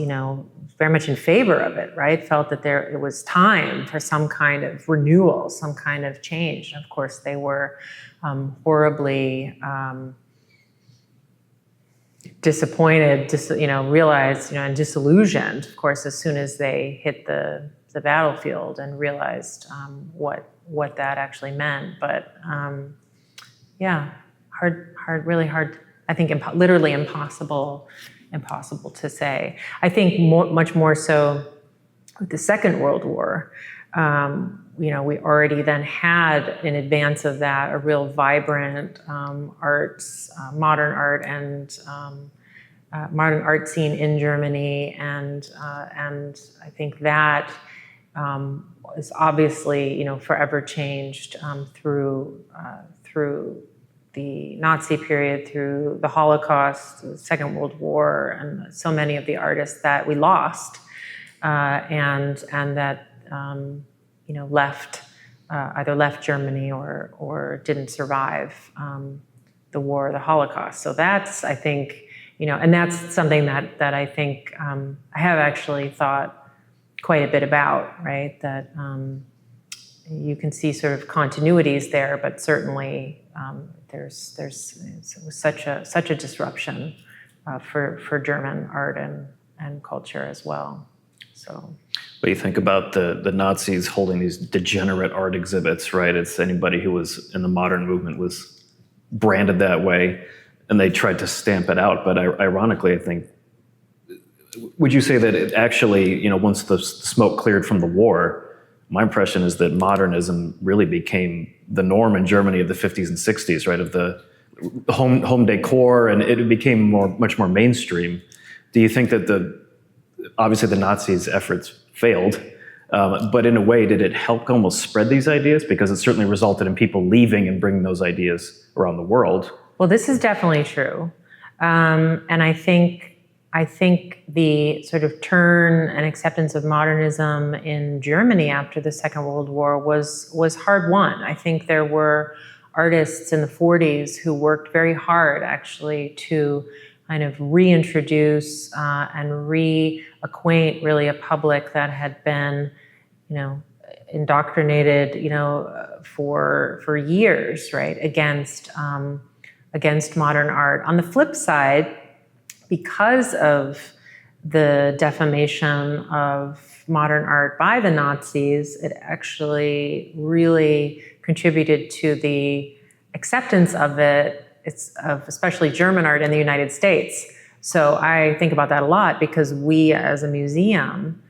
very much in favor of it, right? Felt that it was time for some kind of renewal, some kind of change. And of course, they were horribly disappointed, realized, and disillusioned, of course, as soon as they hit the battlefield and realized what that actually meant. But yeah. Really hard. I think literally impossible to say. I think much more so with the Second World War. We already then had, in advance of that, a real vibrant arts, modern art and modern art scene in Germany, and I think that is obviously forever changed through the Nazi period, through the Holocaust, the Second World War, and so many of the artists that we lost, and that left either left Germany or didn't survive the war, the Holocaust. So that's, I think, and that's something that I think I have actually thought quite a bit about, right? That you can see sort of continuities there, but certainly. It was such a disruption for German art and culture as well. So, but you think about the Nazis holding these degenerate art exhibits, right? It's anybody who was in the modern movement was branded that way, and they tried to stamp it out. But ironically, I think, would you say that it actually, once the smoke cleared from the war? My impression is that modernism really became the norm in Germany of the 50s and 60s, right? Of the home decor, and it became much more mainstream. Do you think that obviously the Nazis' efforts failed, but in a way, did it help almost spread these ideas? Because it certainly resulted in people leaving and bringing those ideas around the world. Well, this is definitely true, and I think I think the sort of turn and acceptance of modernism in Germany after the Second World War was hard won. I think there were artists in the 40s who worked very hard actually to kind of reintroduce and reacquaint really a public that had been, indoctrinated, for years, right, against modern art. On the flip side, because of the defamation of modern art by the Nazis, it actually really contributed to the acceptance of it, of especially German art in the United States. So I think about that a lot because we as a museum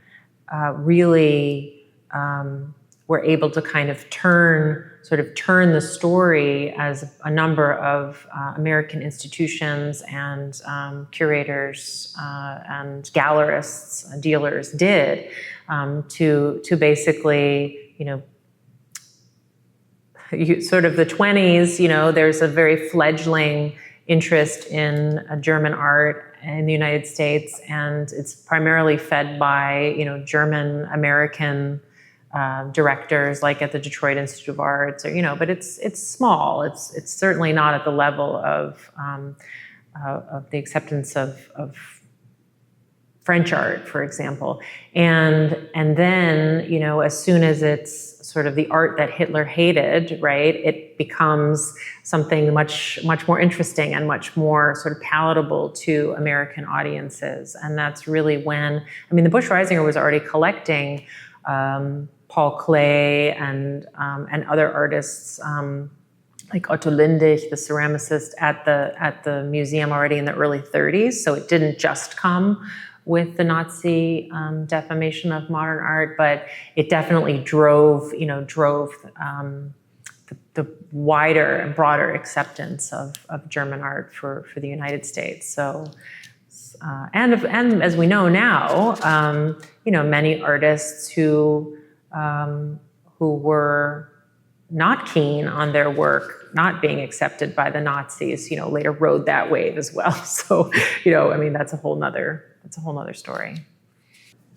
really were able to kind of turn the story as a number of American institutions and curators and gallerists, dealers did to basically, sort of the 20s, there's a very fledgling interest in German art in the United States, and it's primarily fed by, German American directors, like at the Detroit Institute of Arts, or but it's small. It's certainly not at the level of the acceptance of French art, for example. And then as soon as it's sort of the art that Hitler hated, right, it becomes something much more interesting and much more sort of palatable to American audiences. And that's really when the Busch-Reisinger was already collecting Paul Klee and other artists like Otto Lindig, the ceramicist, at the museum already in the early 30s. So it didn't just come with the Nazi defamation of modern art, but it definitely drove the wider and broader acceptance of German art for the United States. So. And as we know now, many artists who were not keen on their work not being accepted by the Nazis, later rode that wave as well. So, that's a whole nother story.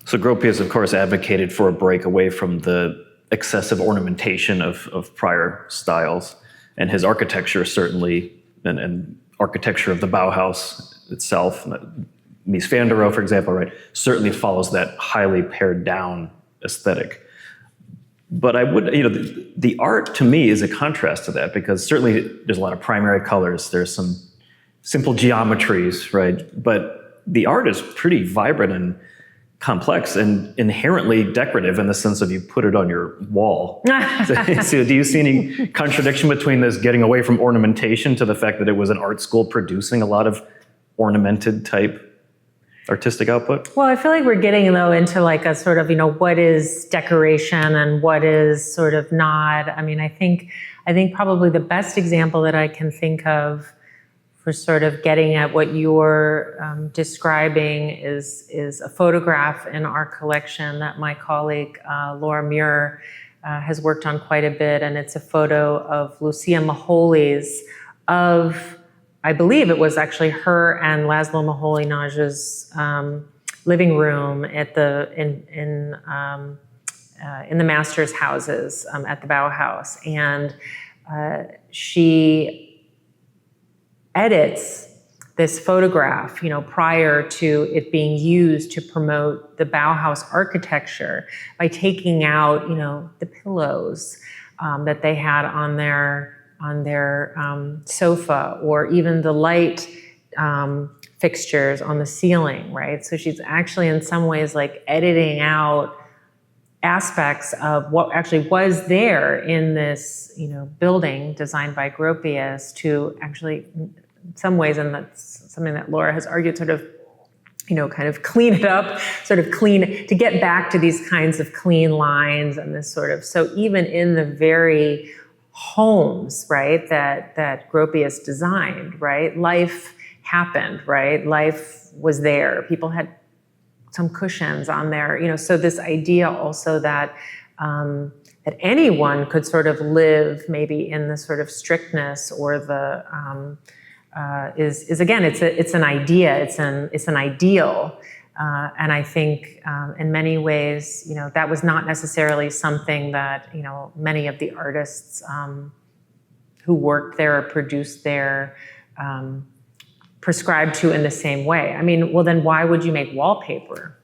So Gropius, of course, advocated for a break away from the excessive ornamentation of prior styles, and his architecture certainly, and architecture of the Bauhaus itself, Mies van der Rohe, for example, right, certainly follows that highly pared down aesthetic. But I would, the art to me is a contrast to that, because certainly there's a lot of primary colors, there's some simple geometries, right? But the art is pretty vibrant and complex and inherently decorative in the sense of you put it on your wall. So do you see any contradiction between this getting away from ornamentation to the fact that it was an art school producing a lot of ornamented type artistic output? Well, I feel like we're getting though into like a sort of, what is decoration and what is sort of not. I think probably the best example that I can think of for sort of getting at what you're describing is a photograph in our collection that my colleague Laura Muir has worked on quite a bit, and it's a photo of Lucia Moholy's of, I believe it was actually her and Laszlo Moholy-Nagy's living room at in the master's houses at the Bauhaus, and she edits this photograph, prior to it being used to promote the Bauhaus architecture by taking out, the pillows that they had on their sofa, or even the light fixtures on the ceiling, right? So she's actually in some ways like editing out aspects of what actually was there in this, building designed by Gropius to actually, in some ways, and that's something that Laura has argued, sort of, kind of clean it up, to get back to these kinds of clean lines and this sort of, so even in the very homes, right, that Gropius designed, right, life happened, right? Life was there. People had some cushions on there, so this idea also that that anyone could sort of live maybe in the sort of strictness or the is again, it's an idea, it's an ideal, and I think in many ways, that was not necessarily something that many of the artists who worked there or produced there prescribed to in the same way. I mean, well, then why would you make wallpaper?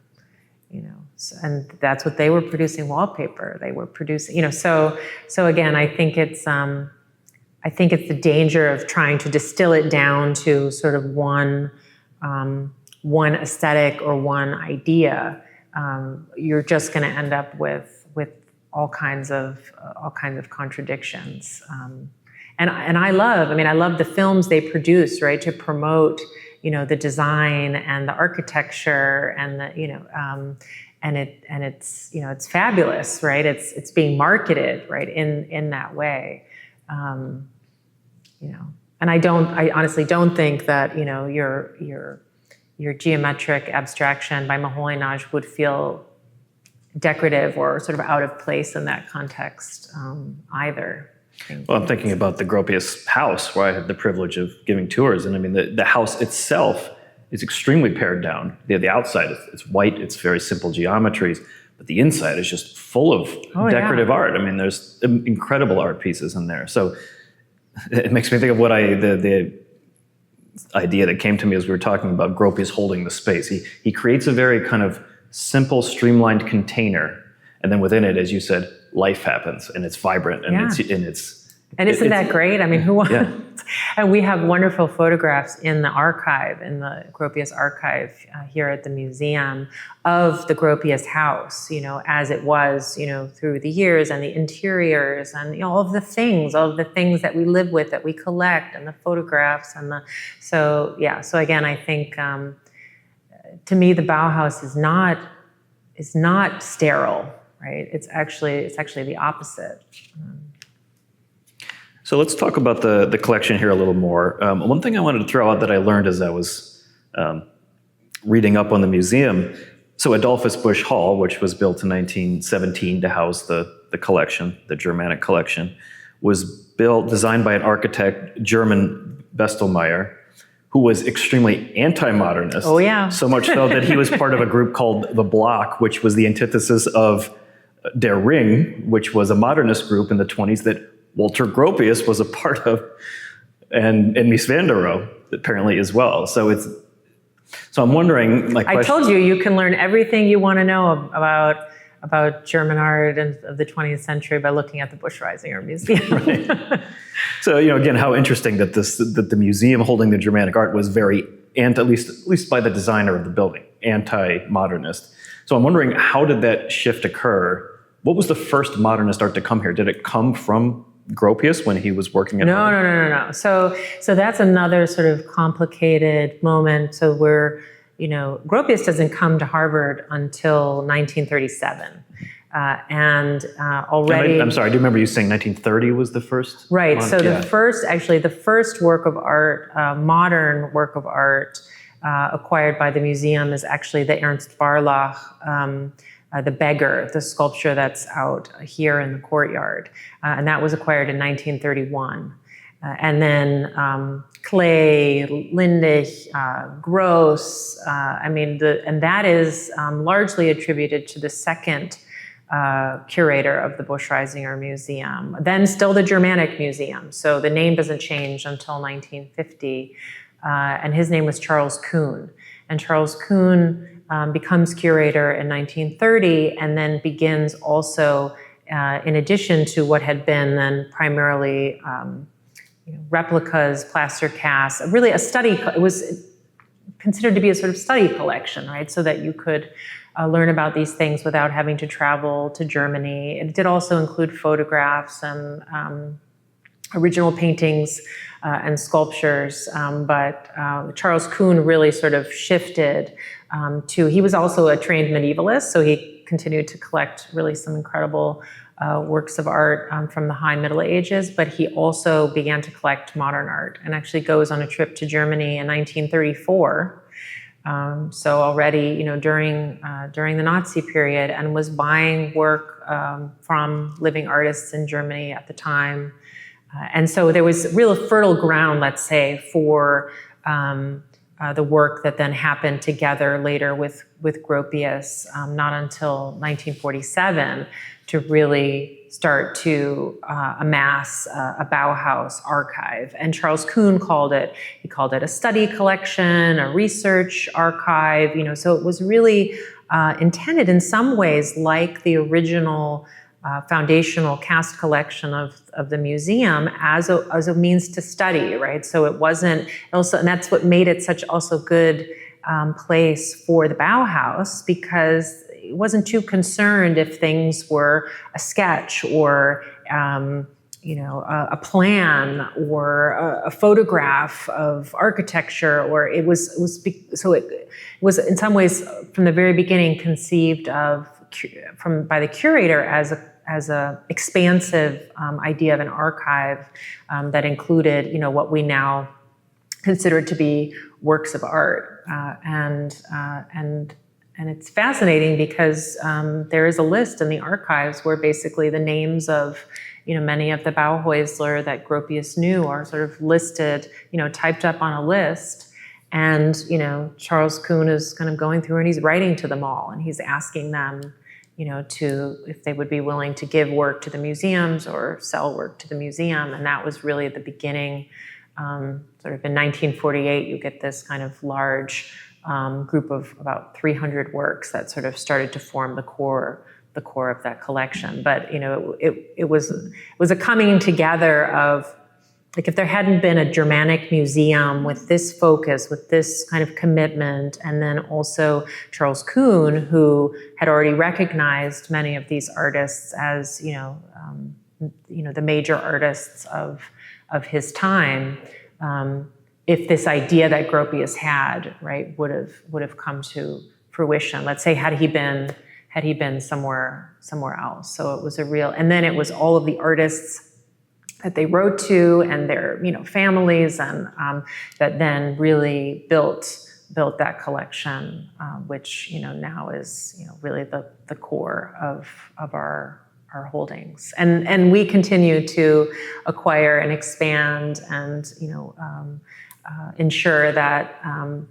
And that's what they were producing, wallpaper. They were producing, so again, I think it's the danger of trying to distill it down to sort of one aesthetic or one idea. You're just going to end up with all kinds of contradictions. And I love the films they produce, right, to promote, the design and the architecture and it's fabulous, right? It's being marketed, right, in that way. And I honestly don't think that, your geometric abstraction by Moholy-Nagy would feel decorative or sort of out of place in that context either. Well, I'm thinking about the Gropius house, where I had the privilege of giving tours, and I mean, the house itself is extremely pared down. The outside, it's white, it's very simple geometries, but the inside is just full of decorative art. I mean, there's incredible art pieces in there. So it makes me think of what the idea that came to me as we were talking about Gropius holding the space. He creates a very kind of simple, streamlined container, and then within it, as you said, life happens, and it's vibrant, and isn't that great? I mean, who wants? Yeah. And we have wonderful photographs in the archive, in the Gropius archive here at the museum, of the Gropius house, as it was, through the years, and the interiors, and all of the things that we live with, that we collect, and the photographs, so again, I think to me the Bauhaus is not sterile, right? It's actually the opposite. So let's talk about the collection here a little more. One thing I wanted to throw out that I learned as I was reading up on the museum, so Adolphus Busch Hall, which was built in 1917 to house the collection, the Germanic collection, was designed by an architect, German Bestelmeyer, who was extremely anti-modernist. Oh, yeah. So much so that he was part of a group called the Block, which was the antithesis of Der Ring, which was a modernist group in the 20s that Walter Gropius was a part of, and Mies van der Rohe apparently as well. So I'm wondering, I told you can learn everything you want to know about German art of the 20th century by looking at the Busch-Reisinger Museum. Right. So again, how interesting that the museum holding the Germanic art was very at least by the designer of the building, anti-modernist. So I'm wondering, how did that shift occur? What was the first modernist art to come here? Did it come from Gropius when he was working at Harvard? No. So that's another sort of complicated moment. So Gropius doesn't come to Harvard until 1937. Already... I'm sorry, I do remember you saying 1930 was the first? Right, so the first work of art, modern work of art acquired by the museum is actually the Ernst Barlach, the beggar, the sculpture that's out here in the courtyard. And that was acquired in 1931. And then Klee, Lindig, Gross, and that is largely attributed to the second curator of the Busch-Reisinger Museum, then still the Germanic Museum. So the name doesn't change until 1950. And his name was Charles Kuhn. And Charles Kuhn becomes curator in 1930, and then begins also, in addition to what had been then primarily replicas, plaster casts, really a study. It was considered to be a sort of study collection, right? So that you could learn about these things without having to travel to Germany. It did also include photographs and original paintings and sculptures, but Charles Kuhn really sort of shifted he was also a trained medievalist, so he continued to collect really some incredible works of art from the High Middle Ages, but he also began to collect modern art and actually goes on a trip to Germany in 1934. So already, during the Nazi period, and was buying work from living artists in Germany at the time, And so there was real fertile ground, let's say, for the work that then happened together later with Gropius, not until 1947, to really start to amass a Bauhaus archive. And Charles Kuhn called it a study collection, a research archive, so it was really intended in some ways like the original foundational cast collection of the museum as a means to study, right? So it wasn't also, and that's what made it such also good place for the Bauhaus, because it wasn't too concerned if things were a sketch or a plan or a photograph of architecture, or it was in some ways from the very beginning conceived of by the curator as a expansive idea of an archive that included what we now consider to be works of art, and it's fascinating because there is a list in the archives where basically the names of many of the Bauhäusler that Gropius knew are sort of listed, typed up on a list. And Charles Kuhn is kind of going through and he's writing to them all, and he's asking them if they would be willing to give work to the museums or sell work to the museum. And that was really at the beginning, sort of in 1948, you get this kind of large group of about 300 works that sort of started to form the core of that collection. But it was a coming together of, like, if there hadn't been a Germanic museum with this focus, with this kind of commitment, and then also Charles Kuhn, who had already recognized many of these artists as the major artists of his time, if this idea that Gropius had, right, would have come to fruition. Let's say had he been somewhere else. So it was and then it was all of the artists that they wrote to and their families, and that then really built that collection, which now is really the core of our holdings, and we continue to acquire and expand and ensure that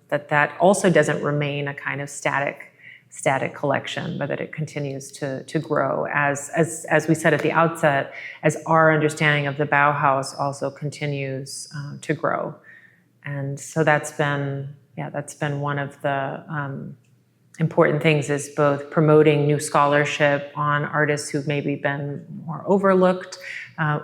that also doesn't remain a kind of static collection, but that it continues to grow as we said at the outset, as our understanding of the Bauhaus also continues to grow. And so that's been one of the important things, is both promoting new scholarship on artists who've maybe been more overlooked,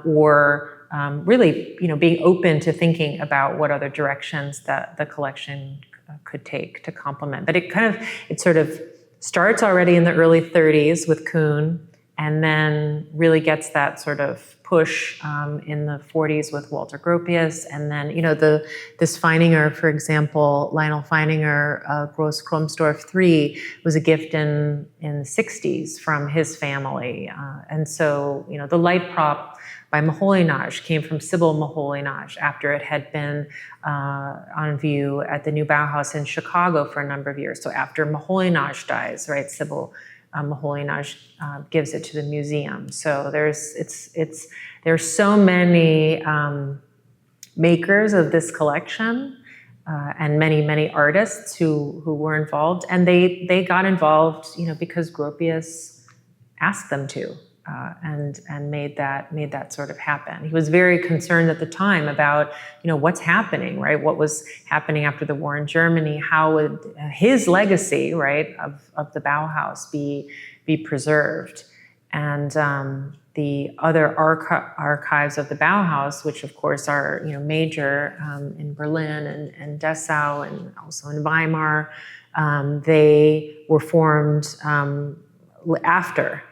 or really being open to thinking about what other directions that the collection could take to complement. But it sort of starts already in the early 30s with Kuhn, and then really gets that sort of push in the 40s with Walter Gropius, and then this Feininger, for example, Lionel Feininger, Gross Kromsdorff 3 was a gift in the 60s from his family, and so the light prop by Moholy-Nagy came from Sybil Moholy-Nagy after it had been on view at the new Bauhaus in Chicago for a number of years. So after Moholy-Nagy dies, right, Sybil Moholy-Nagy gives it to the museum. So there's so many makers of this collection, and many artists who were involved, and they got involved because Gropius asked them to. And made that sort of happen. He was very concerned at the time about what's happening, right? What was happening after the war in Germany? How would his legacy, right, of the Bauhaus be preserved? And the other archives of the Bauhaus, which of course are major in Berlin and Dessau and also in Weimar, they were formed after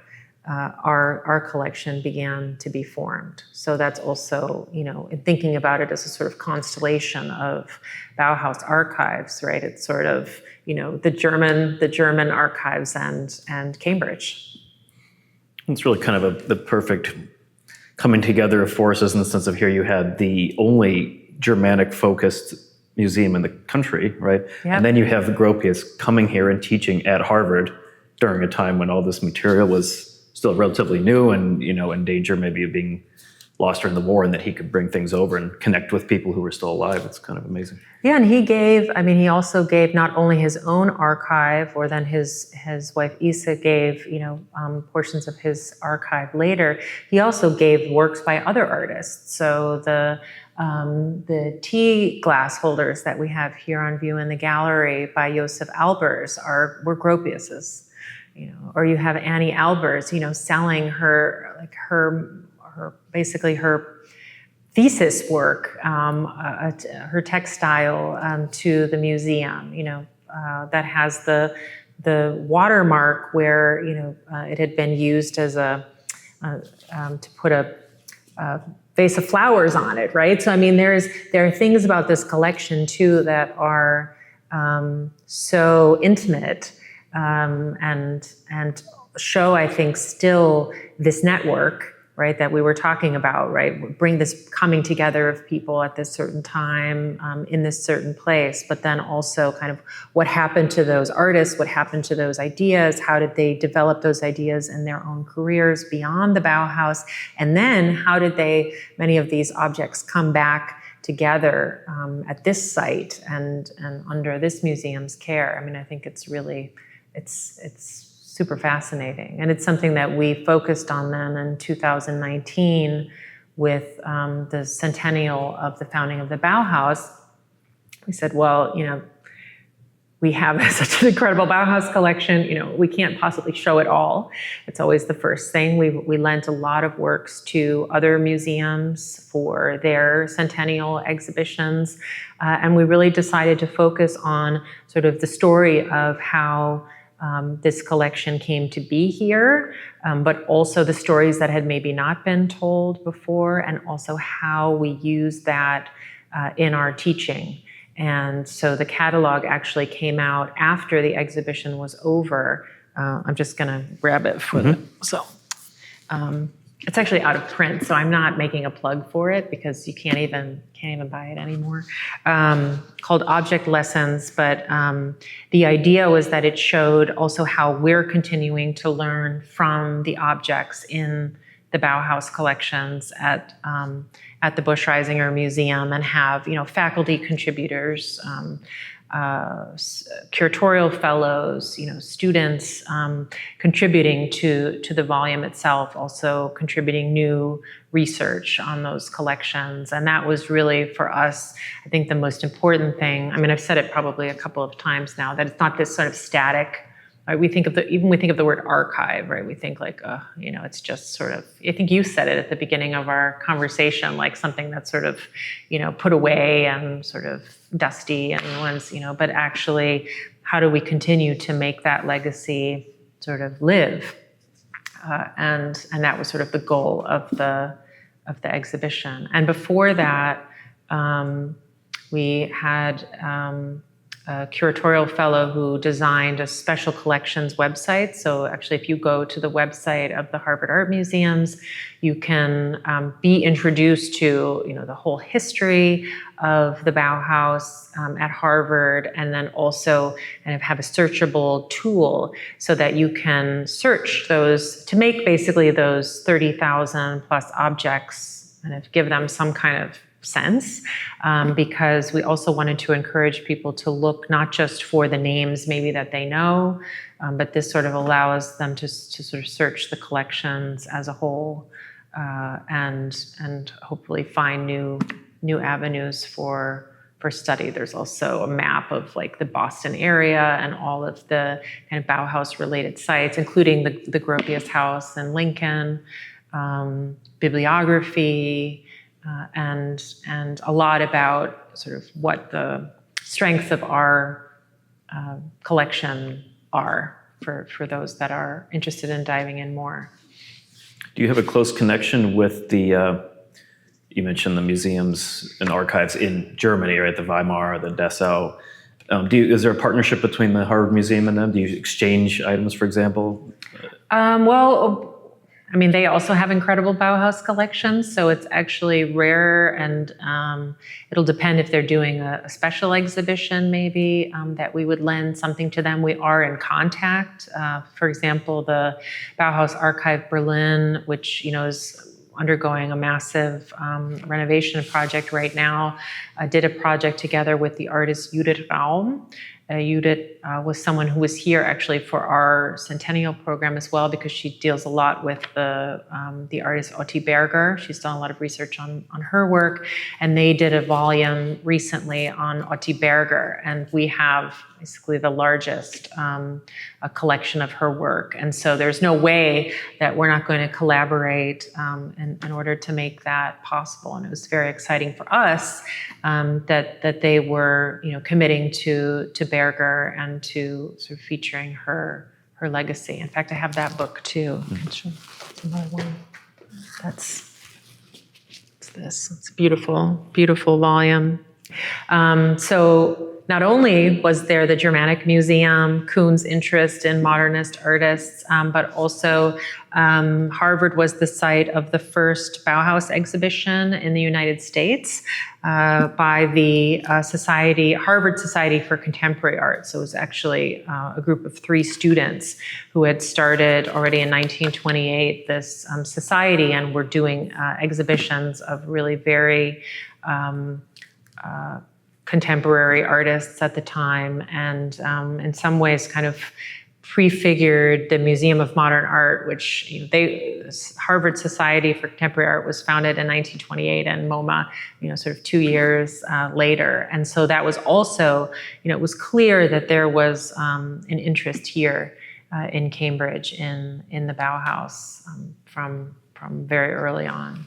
our collection began to be formed. So that's also, thinking about it as a sort of constellation of Bauhaus archives, right? It's sort of, the German archives and Cambridge. It's really kind of the perfect coming together of forces, in the sense of here you had the only Germanic-focused museum in the country, right? Yep. And then you have Gropius coming here and teaching at Harvard during a time when all this material was still relatively new and in danger maybe of being lost during the war, and that he could bring things over and connect with people who were still alive. It's kind of amazing. Yeah, and he also gave not only his own archive, or then his wife Isa gave, portions of his archive later. He also gave works by other artists. So the tea glass holders that we have here on view in the gallery by Josef Albers were Gropius's. Or you have Annie Albers, selling her basically her thesis work, her textile to the museum, that has the watermark where, it had been used as to put a vase of flowers on it, right? So, I mean, there are things about this collection too that are so intimate, and show, I think, still this network, right, that we were talking about, right? Bring this coming together of people at this certain time, in this certain place, but then also kind of what happened to those artists, what happened to those ideas, how did they develop those ideas in their own careers beyond the Bauhaus, and then how did many of these objects come back together at this site and under this museum's care. I mean, I think it's really, it's super fascinating. And it's something that we focused on then in 2019 with the centennial of the founding of the Bauhaus. We said, well, we have such an incredible Bauhaus collection, we can't possibly show it all. It's always the first thing. We lent a lot of works to other museums for their centennial exhibitions. And we really decided to focus on sort of the story of how this collection came to be here, but also the stories that had maybe not been told before, and also how we use that in our teaching. And so the catalog actually came out after the exhibition was over. I'm just going to grab it for them. So it's actually out of print, so I'm not making a plug for it because you can't even buy it anymore. Called Object Lessons, but the idea was that it showed also how we're continuing to learn from the objects in the Bauhaus collections at the Busch-Reisinger Museum, and have faculty contributors, curatorial fellows, students contributing to the volume itself, also contributing new research on those collections. And that was really, for us, I think the most important thing. I mean, I've said it probably a couple of times now, that it's not this sort of static, right? We think of the word archive, right? We think like, it's just sort of, I think you said it at the beginning of our conversation, like something that's sort of, put away and sort of dusty and once, but actually, how do we continue to make that legacy sort of live? And that was sort of the goal of the exhibition. And before that, we had a curatorial fellow who designed a special collections website. So actually, if you go to the website of the Harvard Art Museums, you can be introduced to the whole history of the Bauhaus at Harvard, and then also kind of have a searchable tool so that you can search those to make basically those 30,000 plus objects and give them some kind of sense, because we also wanted to encourage people to look not just for the names maybe that they know, but this sort of allows them to sort of search the collections as a whole, and hopefully find new avenues for study. There's also a map of like the Boston area and all of the kind of Bauhaus related sites, including the Gropius house in Lincoln, bibliography, and a lot about sort of what the strengths of our collection are for those that are interested in diving in more. Do you have a close connection with the, you mentioned the museums and archives in Germany, right? The Weimar, the Dessau. Is there a partnership between the Harvard Museum and them? Do you exchange items, for example? Well, I mean, they also have incredible Bauhaus collections, so it's actually rare, and it'll depend if they're doing a special exhibition, maybe, that we would lend something to them. We are in contact. For example, the Bauhaus Archive Berlin, which is undergoing a massive renovation project right now. Did a project together with the artist Judith Raum. Judith was someone who was here actually for our centennial program as well, because she deals a lot with the artist Otti Berger. She's done a lot of research on her work, and they did a volume recently on Otti Berger, and we have basically the largest a collection of her work. And so there's no way that we're not going to collaborate in order to make that possible. And it was very exciting for us that they were, committing to Berger and to sort of featuring her legacy. In fact, I have that book too. Another one. It's this. It's a beautiful, beautiful volume. So not only was there the Germanic Museum, Kuhn's interest in modernist artists, but also Harvard was the site of the first Bauhaus exhibition in the United States by the Harvard Society for Contemporary Art. So it was actually a group of 3 students who had started already in 1928 this society and were doing exhibitions of really very contemporary artists at the time, and in some ways kind of prefigured the Museum of Modern Art, which Harvard Society for Contemporary Art was founded in 1928, and MoMA, sort of 2 years later. And so that was also, it was clear that there was an interest here in Cambridge in the Bauhaus from very early on.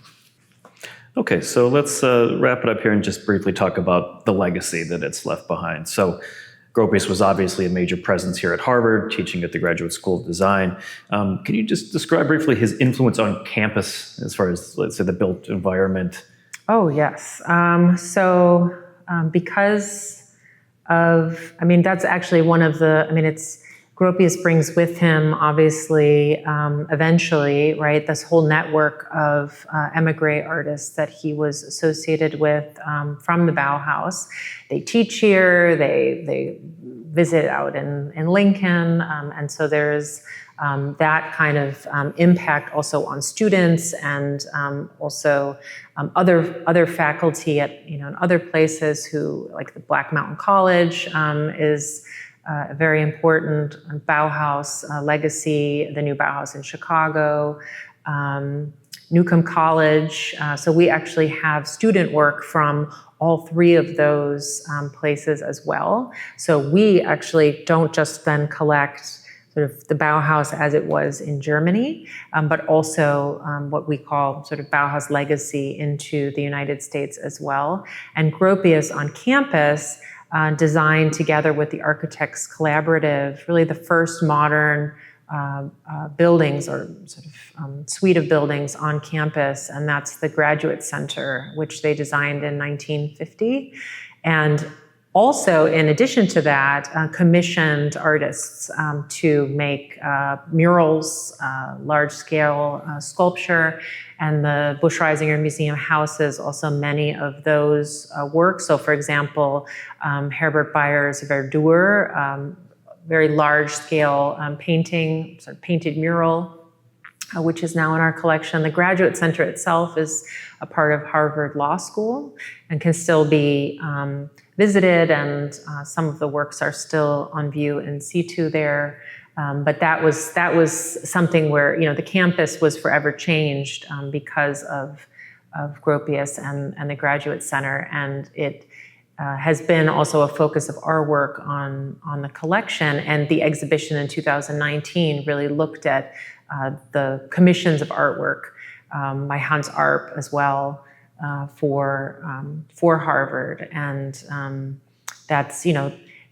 Okay, so let's wrap it up here and just briefly talk about the legacy that it's left behind. So Gropius was obviously a major presence here at Harvard, teaching at the Graduate School of Design. Can you just describe briefly his influence on campus as far as, let's say, the built environment? Oh, yes. Because of, that's actually one of the, Gropius brings with him, obviously, eventually, right, this whole network of emigre artists that he was associated with from the Bauhaus. They teach here, they visit out in Lincoln, and so there's that kind of impact also on students, and also other faculty at in other places who, like the Black Mountain College, is a very important Bauhaus legacy, the new Bauhaus in Chicago, Newcomb College. So we actually have student work from all 3 of those places as well. So we actually don't just then collect sort of the Bauhaus as it was in Germany, but also what we call sort of Bauhaus legacy into the United States as well. And Gropius on campus designed together with the Architects Collaborative, really the first modern buildings or sort of suite of buildings on campus, and that's the Graduate Center, which they designed in 1950. And also, in addition to that, commissioned artists to make murals, large-scale sculpture, and the Busch-Reisinger Museum houses also many of those works. So, for example, Herbert Bayer's Verdure, very large-scale painting, sort of painted mural, which is now in our collection. The Graduate Center itself is a part of Harvard Law School and can still be visited, and some of the works are still on view in situ there. But that was something where the campus was forever changed because of Gropius and the Graduate Center, and it has been also a focus of our work on the collection. And the exhibition in 2019 really looked at the commissions of artwork by Hans Arp as well for Harvard, and that's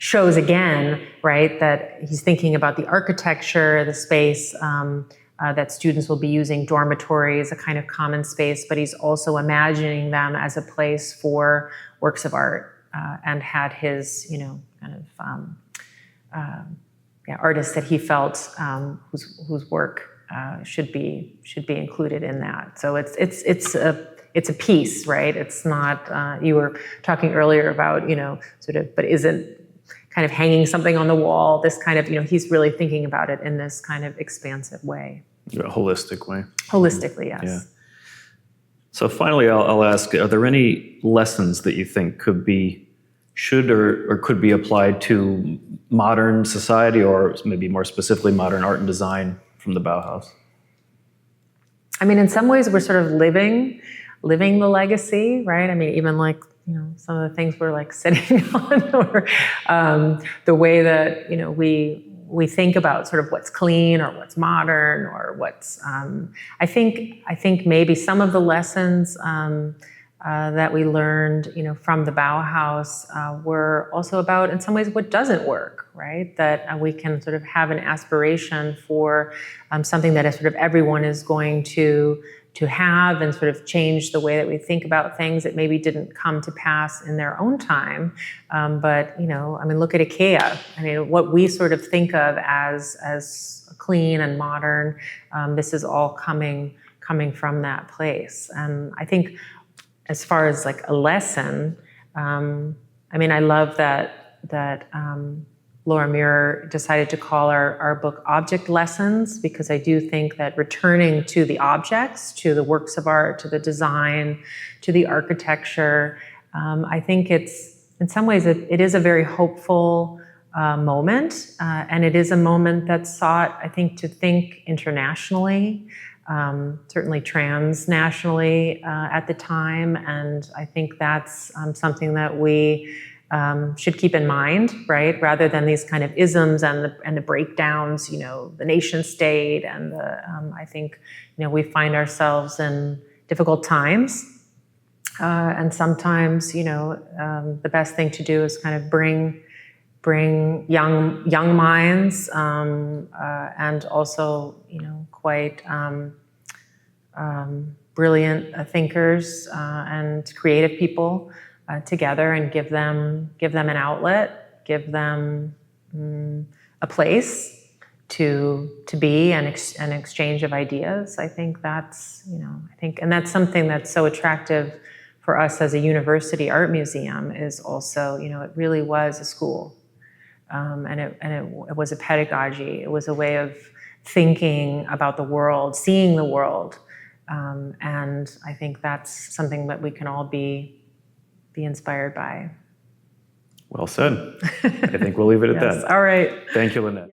shows again, right, that he's thinking about the architecture, the space that students will be using, dormitories, a kind of common space, but he's also imagining them as a place for works of art, and had his, artists that he felt whose work should be included in that. So it's a piece, right? It's not. You were talking earlier about sort of, but isn't kind of hanging something on the wall. This kind of he's really thinking about it in this kind of expansive way. Holistic way. Holistically, yes. So finally, I'll ask, are there any lessons that you think should or could be applied to modern society, or maybe more specifically modern art and design from the Bauhaus? I mean, in some ways, we're sort of living the legacy, right? I mean, even like, some of the things we're like sitting on, or the way that, we think about sort of what's clean or what's modern or what's, I think maybe some of the lessons that we learned, from the Bauhaus were also about, in some ways, what doesn't work, right? That we can sort of have an aspiration for something that sort of everyone is going to have, and sort of change the way that we think about things that maybe didn't come to pass in their own time. But, I mean, look at IKEA. I mean, what we sort of think of as clean and modern, this is all coming from that place. And I think as far as like a lesson, I mean, I love that Laura Muir decided to call our book Object Lessons, because I do think that returning to the objects, to the works of art, to the design, to the architecture, I think it's, in some ways, it is a very hopeful moment, and it is a moment that sought, I think, to think internationally, certainly transnationally at the time, and I think that's something that we should keep in mind, right? Rather than these kind of isms and the breakdowns, the nation state, and I think, we find ourselves in difficult times, and sometimes, the best thing to do is kind of bring young minds, and also, quite brilliant thinkers and creative people together, and give them an outlet, give them a place to be, and an exchange of ideas. I think that's, and that's something that's so attractive for us as a university art museum, is also, it really was a school, and it was a pedagogy. It was a way of thinking about the world, seeing the world, and I think that's something that we can all be inspired by. Well said. I think we'll leave it at Yes. that. All right. Thank you, Lynette.